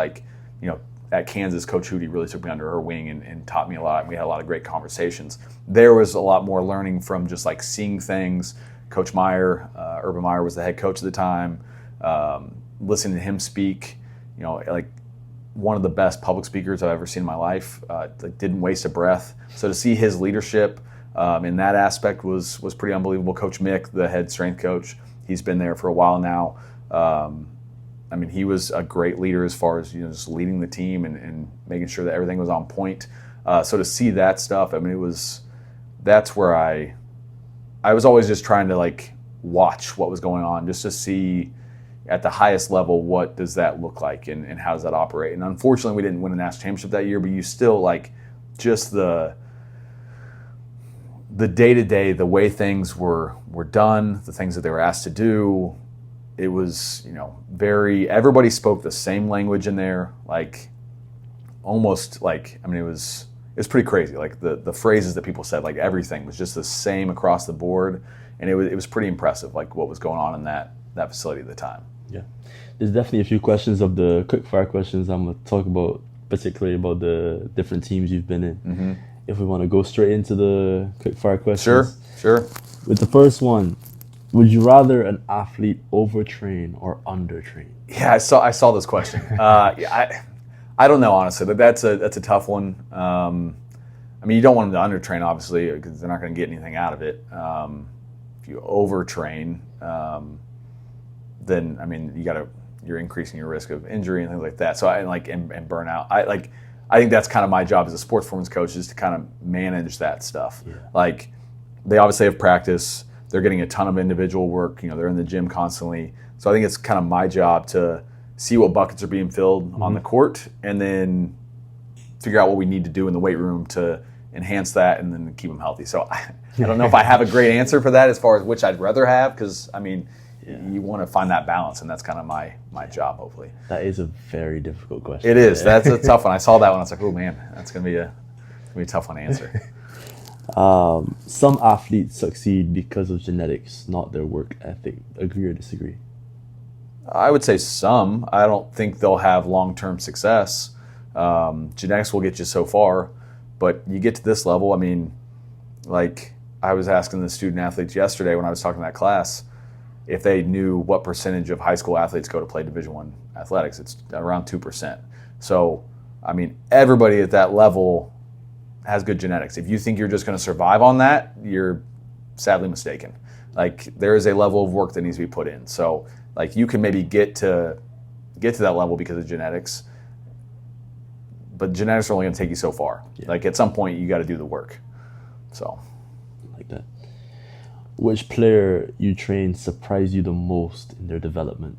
at Kansas, Coach Hootie really took me under her wing and taught me a lot. We had a lot of great conversations. There was a lot more learning from just seeing things. Coach Meyer, Urban Meyer was the head coach at the time. Listening to him speak, one of the best public speakers I've ever seen in my life. Didn't waste a breath. So to see his leadership in that aspect was pretty unbelievable. Coach Mick, the head strength coach, he's been there for a while now. He was a great leader as far as just leading the team and making sure that everything was on point. So to see that stuff, that's where I was always just trying to watch what was going on, just to see at the highest level, what does that look like and how does that operate? And unfortunately, we didn't win a national championship that year, but you still like just the day-to-day, the way things were done, the things that they were asked to do, it was, everybody spoke the same language in there, like almost like, it was pretty crazy. Like the phrases that people said, like everything was just the same across the board. And it was pretty impressive, like what was going on in that facility at the time. Yeah. There's definitely a few questions of the quick-fire questions I'm going to talk about, particularly about the different teams you've been in. Mm-hmm. If we want to go straight into the quick-fire questions. Sure. With the first one, would you rather an athlete overtrain or undertrain? Yeah, I saw this question. I don't know, honestly. But that's a tough one. You don't want them to undertrain, obviously, because they're not going to get anything out of it. If you overtrain, then you're increasing your risk of injury and things like that. So and burnout. I think that's kind of my job as a sports performance coach, is to kind of manage that stuff. Yeah. Like they obviously have practice. They're getting a ton of individual work. They're in the gym constantly. So I think it's kind of my job to see what buckets are being filled on the court, and then figure out what we need to do in the weight room to enhance that and then keep them healthy. So I don't know if I have a great answer for that as far as which I'd rather have, because you want to find that balance, and that's kind of my job, hopefully. That is a very difficult question. It is. That's a tough one. I saw that one. I was like, oh man, that's gonna be a tough one to answer. Some athletes succeed because of genetics, not their work ethic. Agree or disagree? I would say some. I don't think they'll have long-term success. Genetics will get you so far, but you get to this level. Like I was asking the student athletes yesterday when I was talking to that class if they knew what percentage of high school athletes go to play Division I athletics. It's around 2%. So, everybody at that level has good genetics. If you think you're just going to survive on that, you're sadly mistaken. Like there is a level of work that needs to be put in. So, like you can maybe get to that level because of genetics, but genetics are only going to take you so far. Yeah. Like at some point, you got to do the work. So, like that. Which player you trained surprised you the most in their development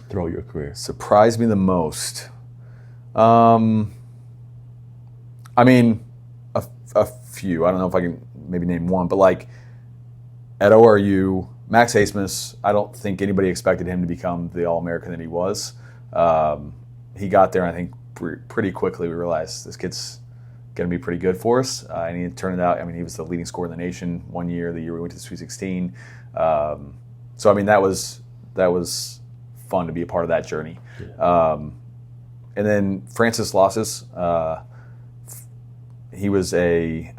throughout your career? Surprised me the most. A few. I don't know if I can maybe name one, but like at ORU, Max Hasemus, I don't think anybody expected him to become the All-American that he was. He got there, and I think pretty quickly we realized this kid's going to be pretty good for us. And he turned out, he was the leading scorer in the nation one year, the year we went to the Sweet 16. So, that was fun to be a part of that journey. Yeah. And then Francis Losses, he was a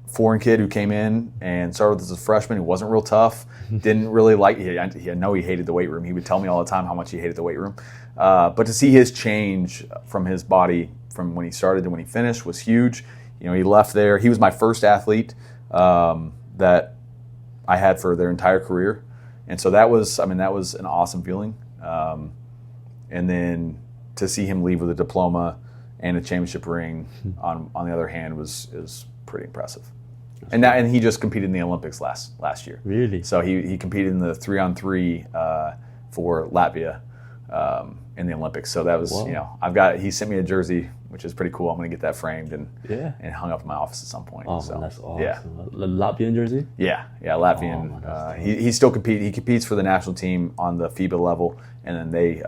foreign kid who came in and started as a freshman. He wasn't real tough. Didn't really like. I know he hated the weight room. He would tell me all the time how much he hated the weight room. But to see his change from his body from when he started to when he finished was huge. He left there. He was my first athlete that I had for their entire career, and so that was an awesome feeling. And then to see him leave with a diploma and a championship ring on the other hand is pretty impressive. And he just competed in the Olympics last year. Really? So he competed in the 3-on-3 for Latvia in the Olympics. So that was, he sent me a jersey, which is pretty cool. I'm going to get that framed and hung up in my office at some point. Oh, so, man, that's awesome. Yeah. Latvian jersey? Yeah, Latvian. Oh, he still competes. He competes for the national team on the FIBA level, and then they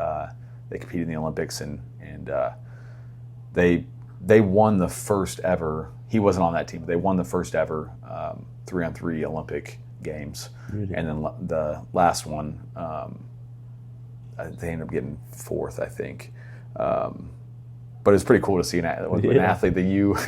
competed in the Olympics, and they won the first ever. He wasn't on that team, but they won the first ever 3-on-3 Olympic games. Really? And then the last one, they ended up getting fourth, I think. But it's pretty cool to see an athlete that you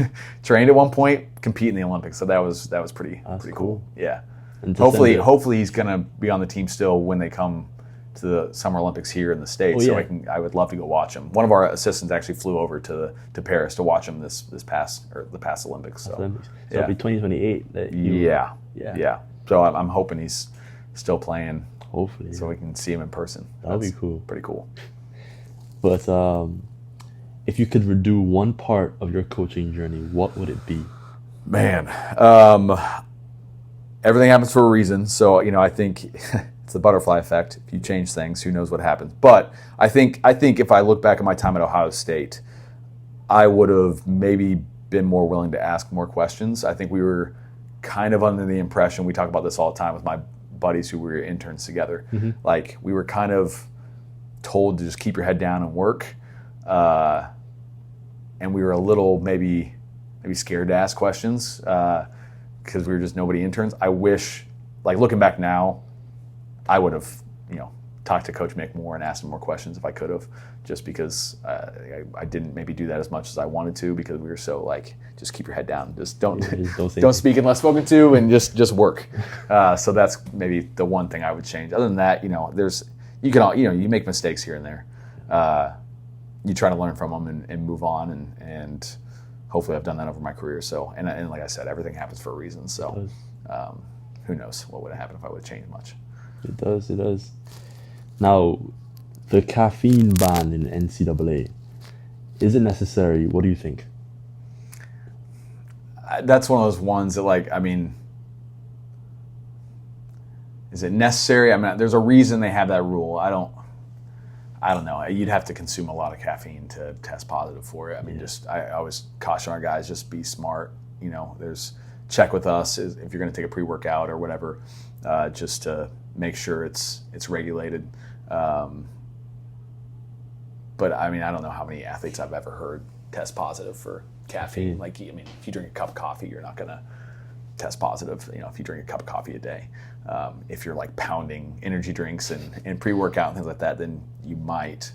trained at one point compete in the Olympics. So that was pretty cool. Yeah. And hopefully he's going to be on the team still when they come to the Summer Olympics here in the States. So I would love to go watch him. One of our assistants actually flew over to Paris to watch him the past Olympics. So it'll be 2028. Yeah. So I'm hoping he's still playing. Hopefully. So we can see him in person. That'll be cool. Pretty cool. But if you could redo one part of your coaching journey, what would it be? Man, everything happens for a reason. So, I think It's the butterfly effect. If you change things, who knows what happens. But I think if I look back at my time at Ohio State, I would have maybe been more willing to ask more questions. I think we were kind of under the impression, we talk about this all the time with my buddies who were interns together, like we were kind of told to just keep your head down and work. And we were a little maybe scared to ask questions because we were just nobody interns. I wish, like looking back now, I would have, talked to Coach Mick more and asked him more questions if I could have, just because I didn't maybe do that as much as I wanted to because we were so like, just keep your head down, just don't speak unless spoken to, and just work. So that's maybe the one thing I would change. Other than that, you make mistakes here and there. You try to learn from them and move on, and hopefully I've done that over my career. So and like I said, everything happens for a reason. So who knows what would have happened if I would have changed much. It does. Now, the caffeine ban in NCAA, is it necessary? What do you think? That's one of those ones that, is it necessary? I mean, there's a reason they have that rule. I don't know. You'd have to consume a lot of caffeine to test positive for it. I mean, I always caution our guys, just be smart. Check with us if you're going to take a pre-workout or whatever, just to make sure it's regulated. But I mean, I don't know how many athletes I've ever heard test positive for caffeine. Like, I mean, if you drink a cup of coffee, you're not going to test positive, if you drink a cup of coffee a day. If you're like pounding energy drinks and pre-workout and things like that, then you might.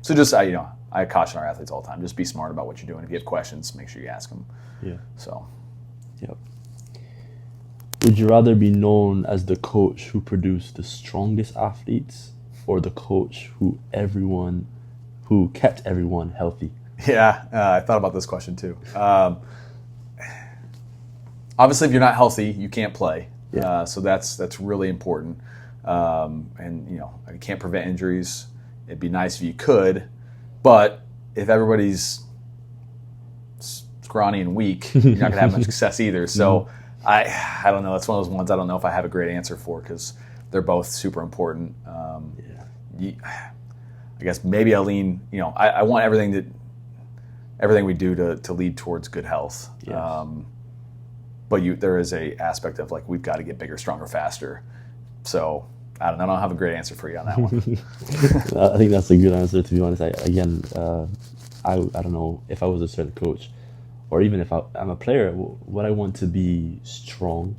So just, I caution our athletes all the time, just be smart about what you're doing. If you have questions, make sure you ask them. Yeah. So. Yep. Would you rather be known as the coach who produced the strongest athletes, or the coach who kept everyone healthy? Yeah, I thought about this question too. Obviously, if you're not healthy, you can't play. Yeah. So that's really important. And you can't prevent injuries. It'd be nice if you could, but if everybody's scrawny and weak, you're not gonna have much success either. So I don't know. That's one of those ones I don't know if I have a great answer for, because they're both super important. I guess maybe I'll lean. I want everything we do to lead towards good health. Yes. But there is a aspect of like, we've got to get bigger, stronger, faster. So I don't have a great answer for you on that one. I think that's a good answer, to be honest. I don't know if I was a certain coach, or even if I'm a player, would I want to be strong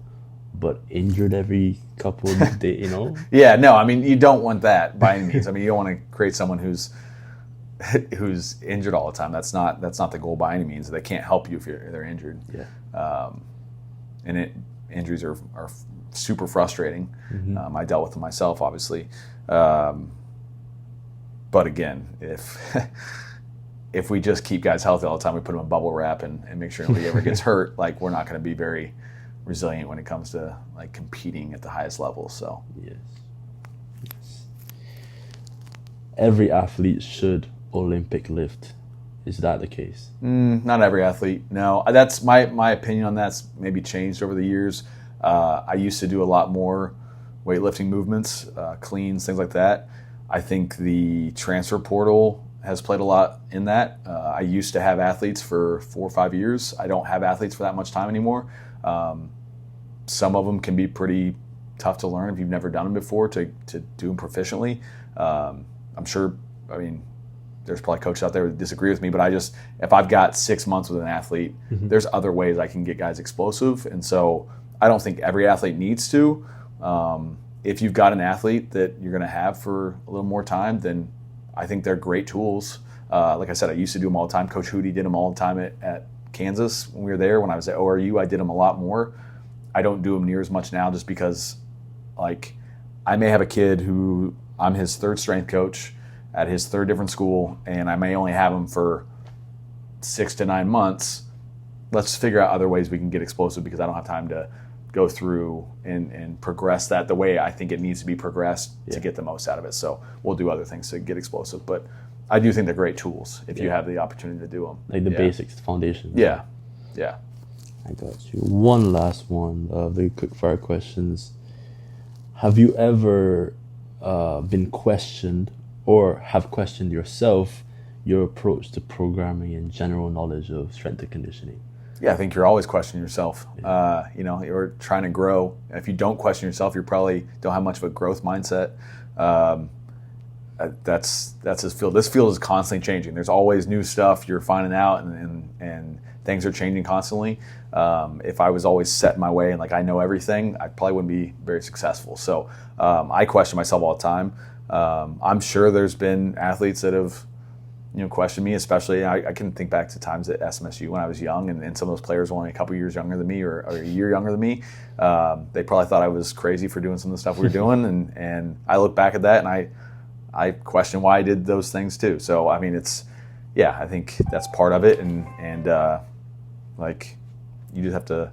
but injured every couple of days, Yeah, no, I mean, you don't want that by any means. I mean, you don't want to create someone who's injured all the time. That's not the goal by any means. They can't help you if they're injured. Yeah. Injuries are super frustrating. Mm-hmm. I dealt with them myself, obviously. But again, if we just keep guys healthy all the time, we put them in bubble wrap and make sure nobody ever gets hurt, like, we're not going to be very resilient when it comes to like competing at the highest level. So yes. Every athlete should Olympic lift. Is that the case? Not every athlete. No, that's my opinion on that's maybe changed over the years. I used to do a lot more weightlifting movements, cleans, things like that. I think the transfer portal has played a lot in that. I used to have athletes for 4 or 5 years. I don't have athletes for that much time anymore. Some of them can be pretty tough to learn if you've never done them before to do them proficiently. I'm sure, there's probably coaches out there who disagree with me, but if I've got 6 months with an athlete, there's other ways I can get guys explosive. And so I don't think every athlete needs to. If you've got an athlete that you're going to have for a little more time, then I think they're great tools. Like I said, I used to do them all the time. Coach Hootie did them all the time at Kansas when we were there. When I was at ORU, I did them a lot more. I don't do them near as much now, just because, like, I may have a kid who I'm his third strength coach at his third different school, and I may only have him for 6 to 9 months. Let's figure out other ways we can get explosive, because I don't have time to go through and progress that the way I think it needs to be progressed to get the most out of it. So we'll do other things to get explosive. But I do think they're great tools if you have the opportunity to do them. Like the basics, the foundation. Yeah. I got you. One last one of the quick fire questions. Have you ever been questioned or have questioned yourself your approach to programming and general knowledge of strength and conditioning? Yeah, I think you're always questioning yourself. You're trying to grow. If you don't question yourself, you probably don't have much of a growth mindset. That's his field. This field is constantly changing. There's always new stuff you're finding out, and things are changing constantly. If I was always set in my way and like I know everything, I probably wouldn't be very successful. So I question myself all the time. I'm sure there's been athletes that have questioned me, especially I can think back to times at SMSU when I was young, and some of those players were only a couple years younger than me or a year younger than me. They probably thought I was crazy for doing some of the stuff we were doing, and I look back at that and I question why I did those things too. So I mean, I think that's part of it, and like you just have to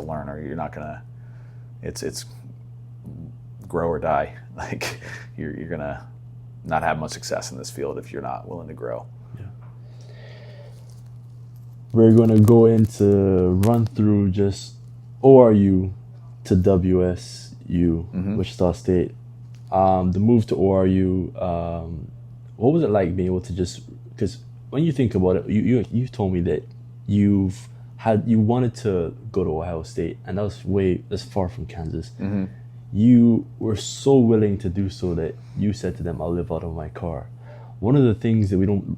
learn, or you're not gonna. It's grow or die. Like you're gonna not have much success in this field if you're not willing to grow. Yeah. We're going to go into run through just ORU to WSU, Wichita State. The move to ORU, what was it like being able to just, because when you think about it, you told me that you wanted to go to Ohio State, and that's far from Kansas. Mm-hmm. You were so willing to do so that you said to them, I'll live out of my car. One of the things that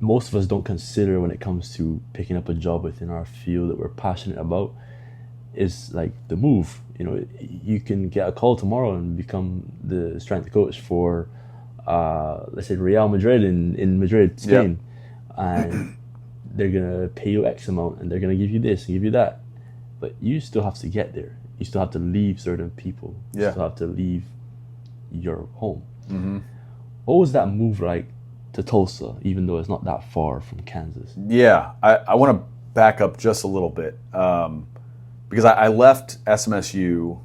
most of us don't consider when it comes to picking up a job within our field that we're passionate about is like the move. You can get a call tomorrow and become the strength coach for, let's say, Real Madrid in Madrid, Spain. Yep. And they're going to pay you X amount and they're going to give you this and give you that. But you still have to get there. You still have to leave certain people. You still have to leave your home. Mm-hmm. What was that move like to Tulsa, even though it's not that far from Kansas? Yeah, I want to back up just a little bit because I left SMSU.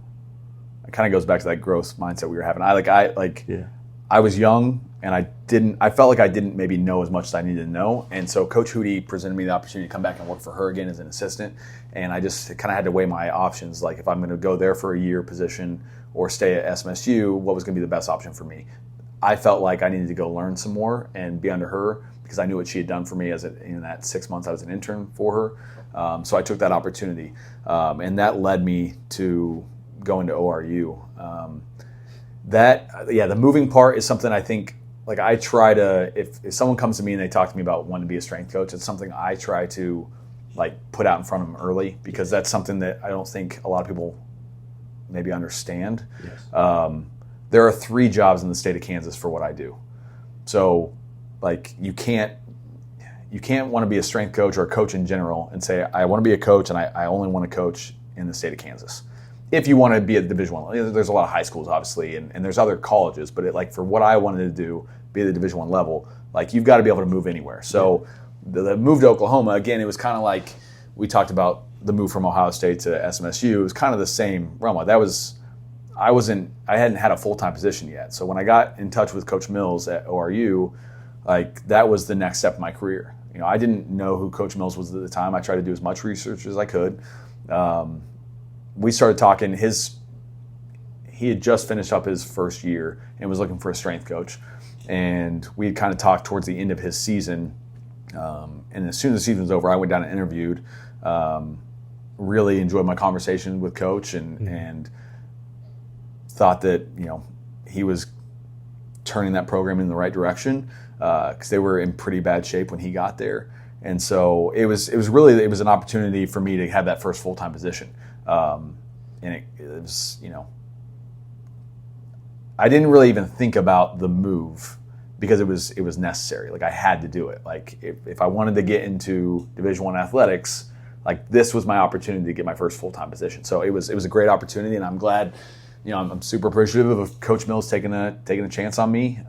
It kind of goes back to that growth mindset we were having. I was young and I felt like I didn't maybe know as much as I needed to know. And so Coach Hootie presented me the opportunity to come back and work for her again as an assistant. And I just kind of had to weigh my options. Like if I'm going to go there for a year position or stay at SMSU, what was going to be the best option for me? I felt like I needed to go learn some more and be under her because I knew what she had done for me in that 6 months I was an intern for her. So I took that opportunity. And that led me to going to ORU. The moving part is something I think, like I try to, if someone comes to me and they talk to me about wanting to be a strength coach, it's something I try to like put out in front of them early because that's something that I don't think a lot of people maybe understand. Yes. There are 3 jobs in the state of Kansas for what I do. So like you can't want to be a strength coach or a coach in general and say, I want to be a coach and I only want to coach in the state of Kansas. If you want to be at Division I, there's a lot of high schools obviously, and there's other colleges, but for what I wanted to do, be at the Division I level, like you've got to be able to move anywhere. So the move to Oklahoma, again, it was kind of like we talked about the move from Ohio State to SMSU. It was kind of the same realm. I hadn't had a full-time position yet. So when I got in touch with Coach Mills at ORU, like that was the next step in my career. I didn't know who Coach Mills was at the time. I tried to do as much research as I could. We started talking. He had just finished up his first year and was looking for a strength coach. And we had kind of talked towards the end of his season. And as soon as the season was over, I went down and interviewed. Really enjoyed my conversation with Coach and thought that he was turning that program in the right direction because they were in pretty bad shape when he got there. And so it was an opportunity for me to have that first full-time position. And it was, I didn't really even think about the move because it was necessary. Like I had to do it. Like if I wanted to get into Division I athletics, like this was my opportunity to get my first full-time position. So it was a great opportunity, and I'm glad, I'm super appreciative of Coach Mills taking a chance on me.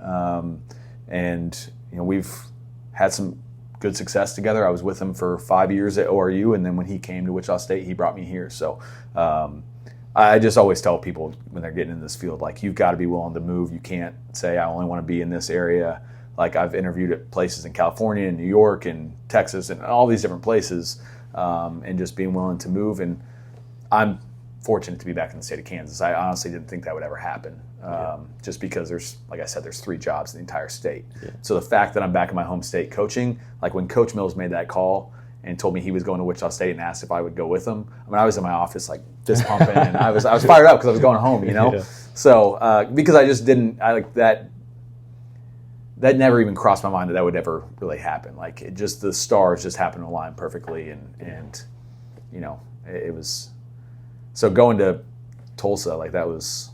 And we've had some good success together. I was with him for 5 years at ORU, and then when he came to Wichita State, he brought me here. So I just always tell people when they're getting in this field, like you've got to be willing to move. You can't say I only want to be in this area. Like I've interviewed at places in California and New York and Texas and all these different places, and just being willing to move. And I'm fortunate to be back in the state of Kansas. I honestly didn't think that would ever happen, just because like I said, there's 3 jobs in the entire state. Yeah. So the fact that I'm back in my home state coaching, like when Coach Mills made that call and told me he was going to Wichita State and asked if I would go with him, I mean, I was in my office like fist pumping, and I was fired up because I was going home, Yeah. So because I just didn't, I like that. That never even crossed my mind that would ever really happen. Like the stars just happened to align perfectly, and it was. So going to Tulsa, like that was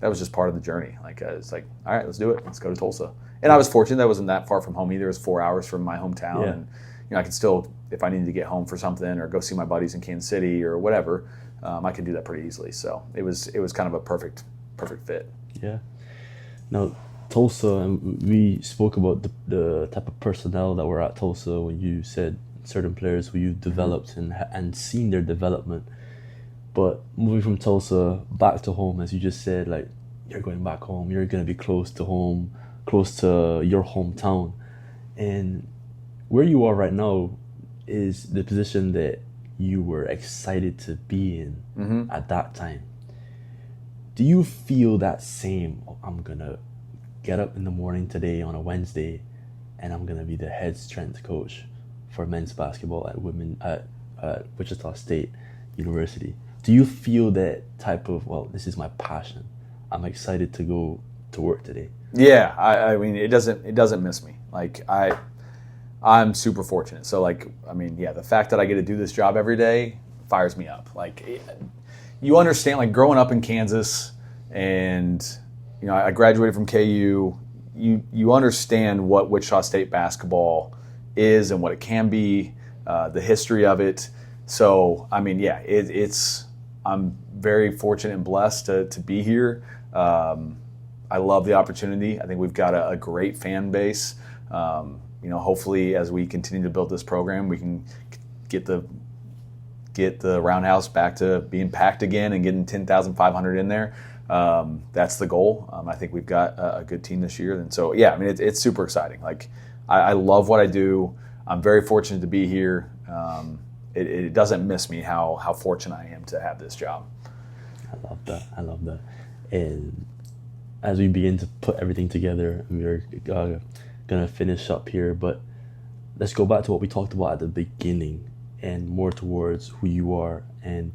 just part of the journey. Like it's like, all right, let's do it. Let's go to Tulsa. And I was fortunate that wasn't that far from home either. It was 4 hours from my hometown, and I could still, if I needed to get home for something or go see my buddies in Kansas City or whatever, I could do that pretty easily. So it was kind of a perfect fit. Yeah. Now, Tulsa, and we spoke about the type of personnel that were at Tulsa when you said certain players who you developed and seen their development. But moving from Tulsa back to home, as you just said, like you're going back home, you're going to be close to home, close to your hometown. And where you are right now is the position that you were excited to be in at that time. Do you feel that same, I'm going to get up in the morning today on a Wednesday and I'm going to be the head strength coach for men's basketball at Wichita State University? Do you feel that type of, well, this is my passion, I'm excited to go to work today? Yeah, I mean, it doesn't miss me. Like I'm super fortunate. So like, I mean, yeah, the fact that I get to do this job every day fires me up. Like you understand, like growing up in Kansas, and I graduated from KU. You understand what Wichita State basketball is and what it can be, the history of it. So I mean, yeah, I'm very fortunate and blessed to be here. I love the opportunity. I think we've got a great fan base. Hopefully, as we continue to build this program, we can get the Roundhouse back to being packed again and getting 10,500 in there. That's the goal. I think we've got a good team this year, and so yeah, I mean it's super exciting. Like I love what I do. I'm very fortunate to be here. It doesn't miss me how fortunate I am to have this job. I love that. And as we begin to put everything together, we're gonna finish up here, but let's go back to what we talked about at the beginning and more towards who you are. And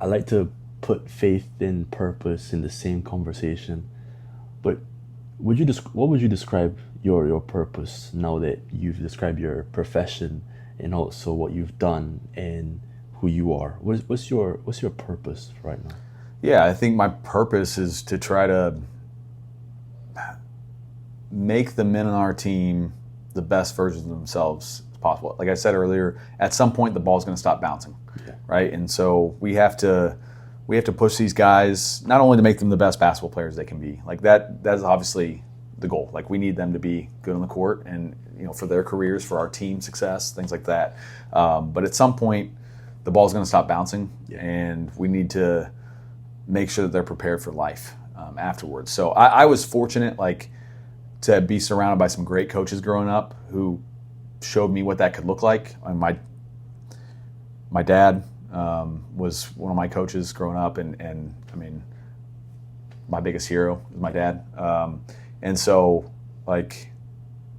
I like to put faith and purpose in the same conversation, but what would you describe your purpose now that you've described your profession and also what you've done and who you are? What's your purpose right now? Yeah, I think my purpose is to try to make the men on our team the best versions of themselves as possible. Like I said earlier, at some point the ball's going to stop bouncing, right? And so we have to push these guys not only to make them the best basketball players they can be. Like that is obviously the goal. Like we need them to be good on the court and for their careers, for our team success, things like that. But at some point the ball's going to stop bouncing, and we need to make sure that they're prepared for life afterwards. So I was fortunate, like, to be surrounded by some great coaches growing up who showed me what that could look like. And my dad was one of my coaches growing up, and I mean, my biggest hero is my dad. And so, like,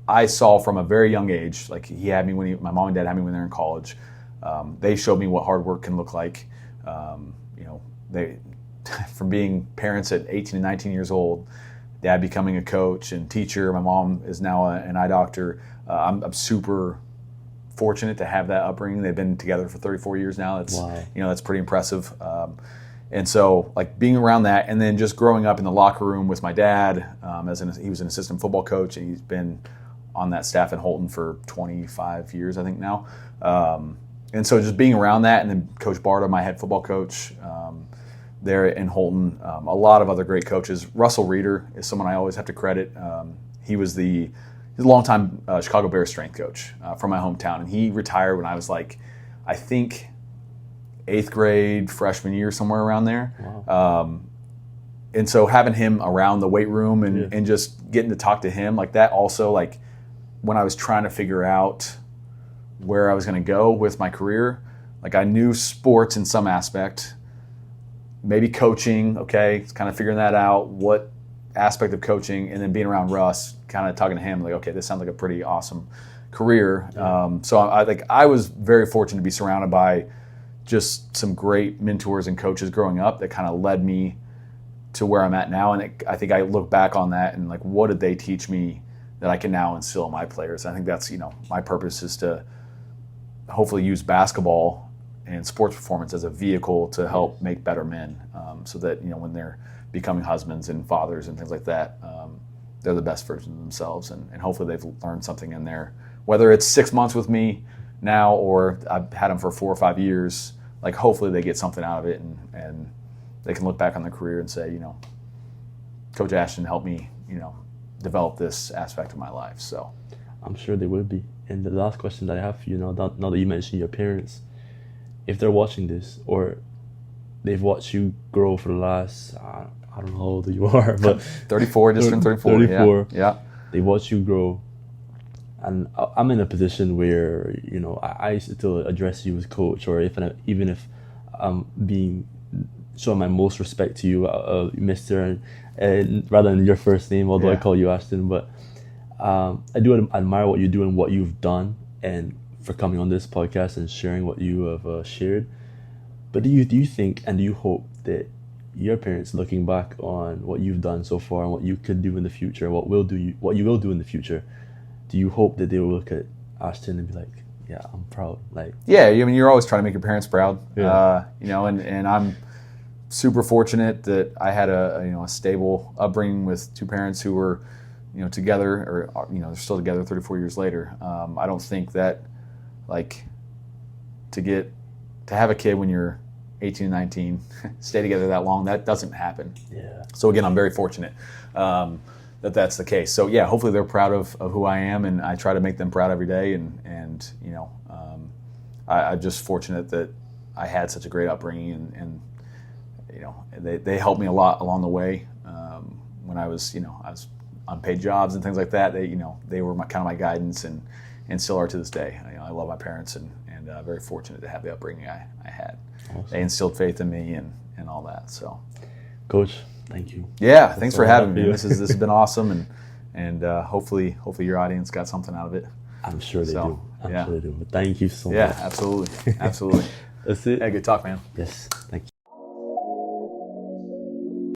I saw from a very young age, like he had me my mom and dad had me when they were in college. They showed me what hard work can look like. They from being parents at 18 and 19 years old, dad becoming a coach and teacher. My mom is now an eye doctor. I'm super fortunate to have that upbringing. They've been together for 34 years now. That's that's pretty impressive. And so, like, being around that, and then just growing up in the locker room with my dad, he was an assistant football coach, and he's been on that staff at Holton for 25 years, I think now. And so just being around that, and then Coach Barta, my head football coach, there in Holton, a lot of other great coaches. Russell Reeder is someone I always have to credit. He's a longtime Chicago Bears strength coach from my hometown, and he retired when I was like, I think 8th grade, freshman year, somewhere around there. Wow. And so having him around the weight room and just getting to talk to him, like that also, like when I was trying to figure out where I was going to go with my career, like I knew sports in some aspect, maybe coaching, okay, kind of figuring that out, what aspect of coaching, and then being around Russ, kind of talking to him, like, okay, this sounds like a pretty awesome career. So I think I was very fortunate to be surrounded by just some great mentors and coaches growing up that kind of led me to where I'm at now. And I think I look back on that and like, what did they teach me that I can now instill in my players? I think that's, my purpose is to hopefully use basketball and sports performance as a vehicle to help make better men, so that, when they're becoming husbands and fathers and things like that, they're the best version of themselves. And hopefully they've learned something in there, whether it's 6 months with me now or I've had them for 4 or 5 years. Like, hopefully they get something out of it, and they can look back on their career and say, Coach Ashtin helped me, develop this aspect of my life. So I'm sure they will be. And the last question that I have for you now that you mentioned your parents, if they're watching this or they've watched you grow for the last, I don't know how old you are, but 34, just turned 34. 34. Yeah. They watch you grow. And I'm in a position where, I still address you as coach, or even if I'm showing my most respect to you, Mr. And rather than your first name, although I call you Ashtin. But I do admire what you do and what you've done, and for coming on this podcast and sharing what you have shared. But do you think and do you hope that your parents, looking back on what you've done so far and what you could do in the future, what you will do in the future, do you hope that they will look at Ashtin and be like, yeah, I'm proud? Like, yeah, you're always trying to make your parents proud. Yeah. And I'm super fortunate that I had a stable upbringing with two parents who were, together, or they're still together 34 years later. I don't think that, like, to have a kid when you're 18 and 19, stay together that long, that doesn't happen. Yeah. So again, I'm very fortunate that that's the case. So yeah, hopefully they're proud of who I am, and I try to make them proud every day. And I'm just fortunate that I had such a great upbringing, and they helped me a lot along the way. When I was unpaid jobs and things like that, they were kind of my guidance, and still are to this day. I love my parents, and very fortunate to have the upbringing I had. Awesome. They instilled faith in me and all that. So, Coach, thank you. Yeah, thanks for having me. This has been awesome, and hopefully your audience got something out of it. I'm sure they do. I'm yeah. sure they do. But thank you so much. Yeah, absolutely. That's it. Hey, good talk, man. Yes, thank you.